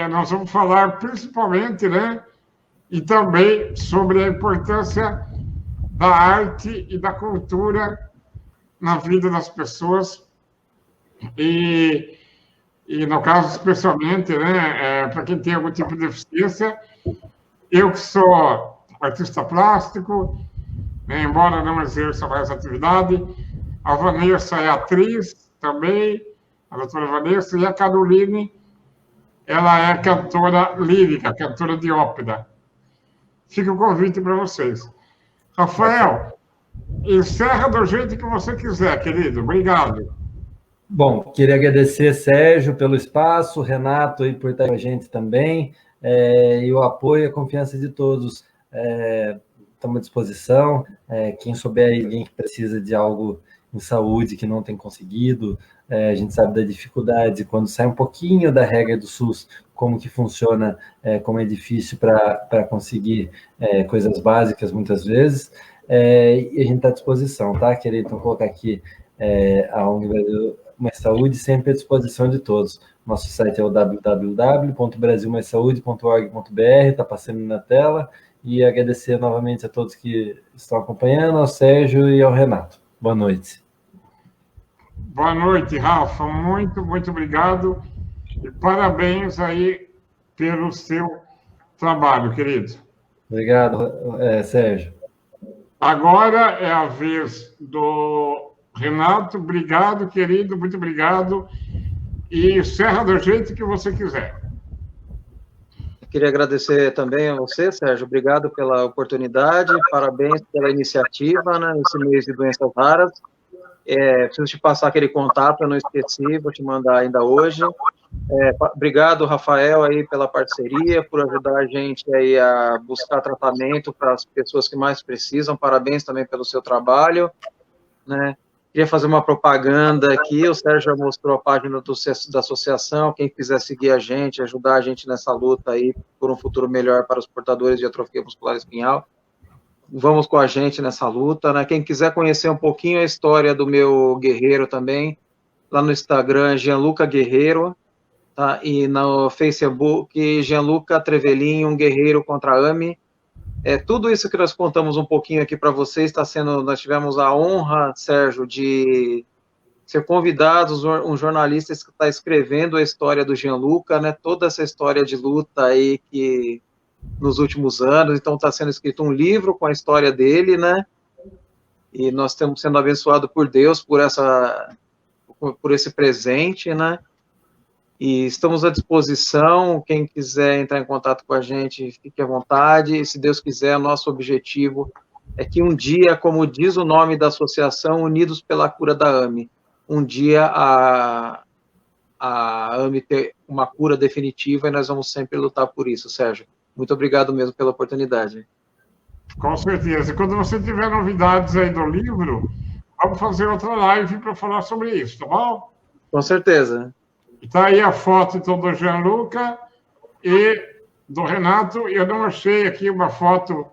Nós vamos falar principalmente, né? E também sobre a importância da arte e da cultura na vida das pessoas. E E, no caso, especialmente, né, para quem tem algum tipo de deficiência, eu que sou artista plástico, né, embora não exerça mais atividade, a Vanessa é atriz também, a doutora Vanessa, e a Caroline, ela é cantora lírica, cantora de ópera. Fica o convite para vocês. Rafael, encerra do jeito que você quiser, querido. Obrigado.
Bom, queria agradecer, Sérgio, pelo espaço, Renato aí por estar com a gente também, e o apoio e a confiança de todos. Estamos à disposição. Quem souber aí, alguém que precisa de algo em saúde que não tem conseguido, a gente sabe da dificuldade, quando sai um pouquinho da regra do SUS, como que funciona, como é difícil para conseguir coisas básicas muitas vezes, e a gente está à disposição, tá? Queria então colocar aqui a ONG Brasil Mais Saúde sempre à disposição de todos. Nosso site é o www.brasilmaissaude.org.br, está passando na tela, e agradecer novamente a todos que estão acompanhando, ao Sérgio e ao Renato. Boa noite.
Boa noite, Rafa. Muito, muito obrigado e parabéns aí pelo seu trabalho, querido.
Obrigado, Sérgio.
Agora é a vez do Renato. Obrigado, querido, muito obrigado. E encerra do jeito que você quiser.
Queria agradecer também a você, Sérgio. Obrigado pela oportunidade, parabéns pela iniciativa, né, nesse mês de doenças raras. Preciso te passar aquele contato, eu não esqueci, vou te mandar ainda hoje. Obrigado, Rafael, aí pela parceria, por ajudar a gente aí a buscar tratamento para as pessoas que mais precisam. Parabéns também pelo seu trabalho, né? Queria fazer uma propaganda aqui, o Sérgio já mostrou a página da associação, quem quiser seguir a gente, ajudar a gente nessa luta aí por um futuro melhor para os portadores de atrofia muscular espinhal, vamos com a gente nessa luta, né? Quem quiser conhecer um pouquinho a história do meu guerreiro também, lá no Instagram, Gianluca Guerreiro, tá? E no Facebook, Gianluca Trevelin, um guerreiro contra a AMI. Tudo isso que nós contamos um pouquinho aqui para vocês, nós tivemos a honra, Sérgio, de ser convidados, um jornalista que está escrevendo a história do Gianluca, né? Toda essa história de luta aí que nos últimos anos, então está sendo escrito um livro com a história dele, né? E nós estamos sendo abençoados por Deus por esse presente, né? E estamos à disposição, quem quiser entrar em contato com a gente, fique à vontade, e se Deus quiser, nosso objetivo é que um dia, como diz o nome da associação, Unidos pela Cura da AMI, um dia a AMI ter uma cura definitiva, e nós vamos sempre lutar por isso, Sérgio. Muito obrigado mesmo pela oportunidade.
Com certeza. E quando você tiver novidades aí do livro, vamos fazer outra live para falar sobre isso, tá bom?
Com certeza.
Está aí a foto então, do Gianluca e do Renato. Eu não achei aqui uma foto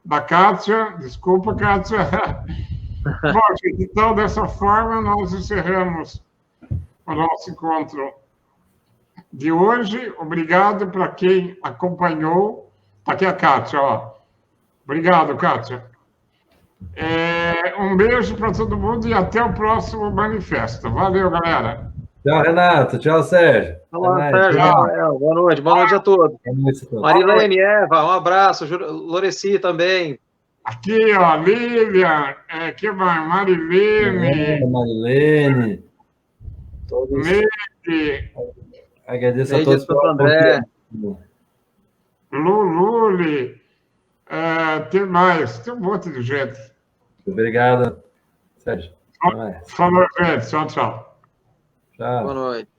da Kátia. Desculpa, Kátia. Bom, gente, então, dessa forma, nós encerramos o nosso encontro de hoje. Obrigado para quem acompanhou. Está aqui a Kátia, ó. Obrigado, Kátia. Um beijo para todo mundo e até o próximo manifesto. Valeu, galera.
Tchau, Renato. Tchau, Sérgio.
Olá, Sérgio. Rafael. Boa noite a todos.
Boa noite a todos.
Marilene, Eva, um abraço. Loreci também.
Aqui, ó, Lilian, aqui vai Marilene.
Marilene. Todos.
Neide.
Agradeço a todos
pelo André.
Lululi. Tem mais, tem um monte de gente.
Obrigado, Sérgio.
Falou, gente. Tchau, tchau.
Tchau.
Boa noite.